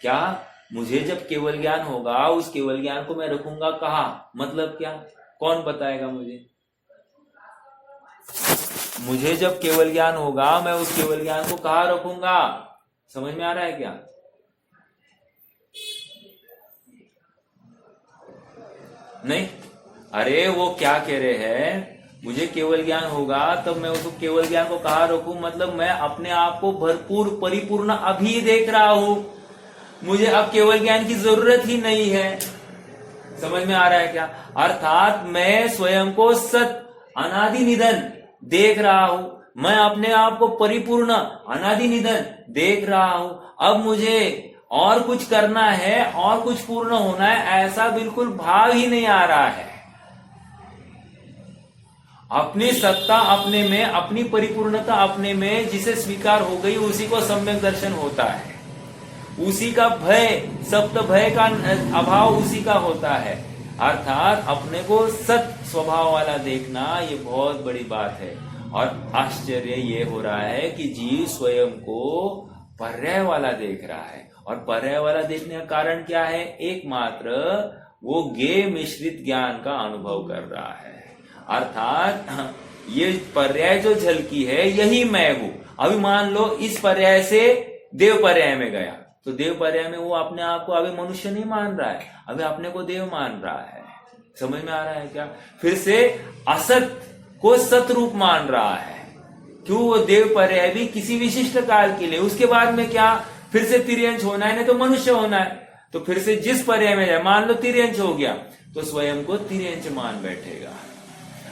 क्या? मुझे जब केवल ज्ञान होगा, उस केवल ज्ञान को मैं रखूंगा कहाँ? मतलब क्या? कौन बताएगा मुझे? मुझे जब केवल ज्ञान होगा, मैं उस केवल ज्ञान को कहाँ रखूंगा? समझ में आ रहा है क्या? नहीं? अरे वो क्या कह रहे हैं, मुझे केवल ज्ञान होगा तब मैं उस केवल ज्ञान को कहाँ रखूं? मतलब मैं अपने आप को भरपूर परिपूर्ण अभी देख रहा हूं, मुझे अब केवल ज्ञान की जरूरत ही नहीं है। समझ में आ रहा है क्या? अर्थात मैं स्वयं को सत अनादि निधन देख रहा हूं, मैं अपने आप को परिपूर्ण अनादि निधन देख रहा हूं। अब मुझे और कुछ करना है और कुछ पूर्ण होना है, ऐसा बिल्कुल भाव ही नहीं आ रहा है। अपनी सत्ता अपने में, अपनी परिपूर्णता अपने में जिसे स्वीकार हो गई, उसी को सम्यक दर्शन होता है। उसी का भय, सप्त भय का अभाव उसी का होता है। अर्थात अपने को सत स्वभाव वाला देखना, ये बहुत बड़ी बात है। और आश्चर्य ये हो रहा है कि जीव स्वयं को पर्याय वाला देख रहा है। और पर्याय वाला देखने का कारण क्या है? एकमात्र वो ज्ञेय मिश्रित ज्ञान का अनुभव कर रहा है। अर्थात ये पर्याय जो झलकी है, यही मैं हूं। अभी मान लो इस पर्याय से देव पर्याय में गया, तो देव पर्याय में वो अपने आप को अभी मनुष्य नहीं मान रहा है, अभी अपने को देव मान रहा है। समझ में आ रहा है क्या? फिर से असत को सत रूप मान रहा है। क्यों? वो देव पर्याय भी किसी विशिष्ट काल के लिए, उसके बाद में क्या फिर से तिर्यंश होना है, नहीं तो मनुष्य होना है। तो फिर से जिस पर्याय में जाए, मान लो तिर्यंश हो गया तो स्वयं को तिर्यंश मान बैठेगा।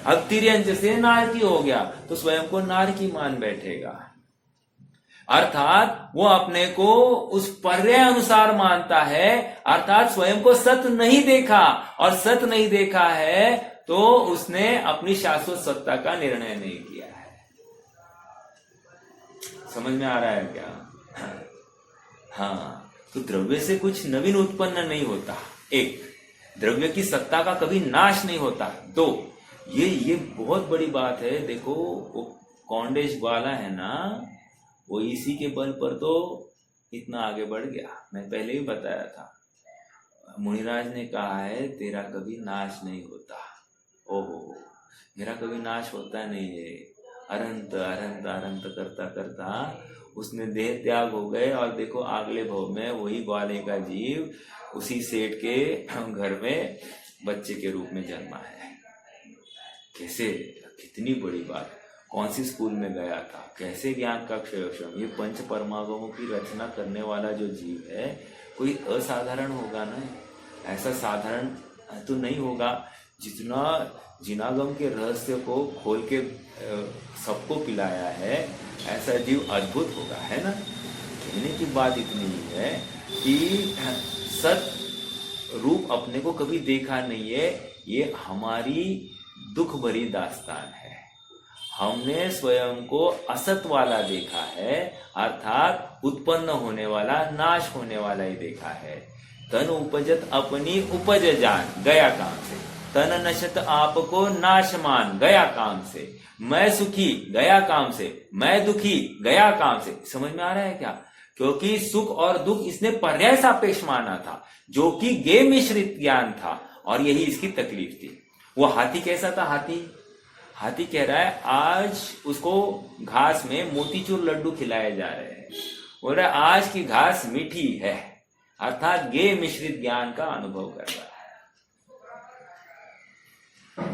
अब तिर्यंश से नारकी हो गया तो स्वयं को नारकी मान बैठेगा। अर्थात वो अपने को उस पर्याय अनुसार मानता है, अर्थात स्वयं को सत नहीं देखा, और सत नहीं देखा है तो उसने अपनी शाश्वत सत्ता का निर्णय नहीं किया है। समझ में आ रहा है क्या? हाँ, तो द्रव्य से कुछ नवीन उत्पन्न नहीं होता। एक, द्रव्य की सत्ता का कभी नाश नहीं होता। दो, ये बहुत बड़ी बात है। देखो वो कौंडेश वाला है ना, वो इसी के बल पर तो इतना आगे बढ़ गया। मैं पहले ही बताया था, मुनिराज ने कहा है तेरा कभी नाश नहीं होता। ओहो, मेरा कभी नाश होता नहीं है। अनंत अनंत अनंत करता करता उसने देह त्याग हो गए, और देखो अगले भव में वही ग्वाले का जीव उसी सेठ के घर में बच्चे के रूप में जन्मा है। कैसे, कितनी बड़ी बात। कौन सी स्कूल में गया था, कैसे ज्ञान का क्षय। ये पंच परमागमों की रचना करने वाला जो जीव है कोई असाधारण होगा ना, ऐसा साधारण तो नहीं होगा। जितना जिनागम के रहस्य को खोल के सबको पिलाया है, ऐसा जीव अद्भुत होगा, है ना। कहने की बात इतनी ही है कि सत रूप अपने को कभी देखा नहीं है। ये हमारी दुख भरी दास्तान है। हमने स्वयं को असत वाला देखा है, अर्थात उत्पन्न होने वाला, नाश होने वाला ही देखा है। तन उपजत अपनी उपज जान, गया काम से। तन नशत आपको नाश मान, गया काम से। मैं सुखी, गया काम से। मैं दुखी, गया काम से। समझ में आ रहा है क्या? क्योंकि सुख और दुख इसने पर्याय सापेक्ष माना था, जो कि गे मिश्रित ज्ञान था, और यही इसकी तकलीफ थी। वो हाथी कैसा था? हाथी कह रहा है आज उसको घास में मोतीचूर लड्डू खिलाए जा रहे हैं। बोल रहा है आज की घास मीठी है, अर्थात गे मिश्रित ज्ञान का अनुभव कर रहा है।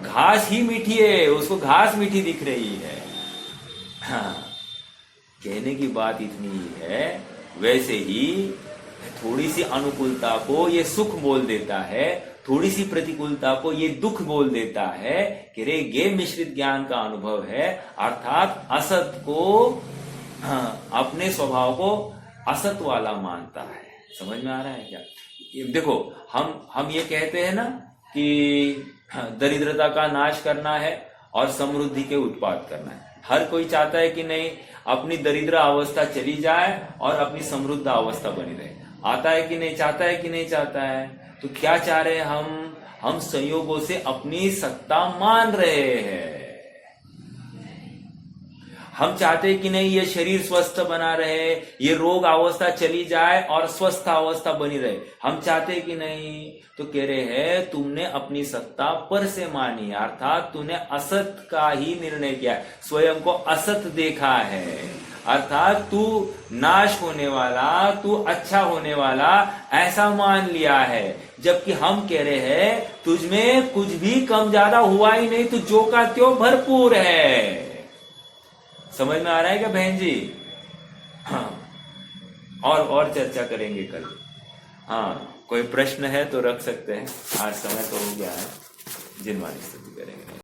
घास ही मीठी है, उसको घास मीठी दिख रही है। हाँ, कहने की बात इतनी ही है। वैसे ही थोड़ी सी अनुकूलता को ये सुख बोल देता है, थोड़ी सी प्रतिकूलता को ये दुख बोल देता है कि रे गे मिश्रित ज्ञान का अनुभव है, अर्थात असत को अपने स्वभाव को असत वाला मानता है। समझ में आ रहा है क्या? देखो हम ये कहते हैं ना कि दरिद्रता का नाश करना है और समृद्धि के उत्पाद करना है। हर कोई चाहता है कि नहीं अपनी दरिद्र अवस्था चली जाए और अपनी समृद्ध अवस्था बनी रहे। आता है कि नहीं, चाहता है कि नहीं चाहता है? तो क्या चाह रहे हैं हम संयोगों से अपनी सत्ता मान रहे हैं। हम चाहते हैं कि नहीं ये शरीर स्वस्थ बना रहे, ये रोग अवस्था चली जाए और स्वस्थ अवस्था बनी रहे। हम चाहते हैं कि नहीं? तो कह रहे हैं तुमने अपनी सत्ता पर से मानी, अर्थात तूने असत का ही निर्णय किया, स्वयं को असत देखा है, अर्थात तू नाश होने वाला, तू अच्छा होने वाला ऐसा मान लिया है। जबकि हम कह रहे हैं तुझमें कुछ भी कम ज्यादा हुआ ही नहीं, तू जो का त्यों भरपूर है। समझ में आ रहा है क्या बहन जी? हाँ, और चर्चा करेंगे कल। हाँ, कोई प्रश्न है तो रख सकते हैं। आज समय तो हो गया है, जिनवानी स्तुति करेंगे।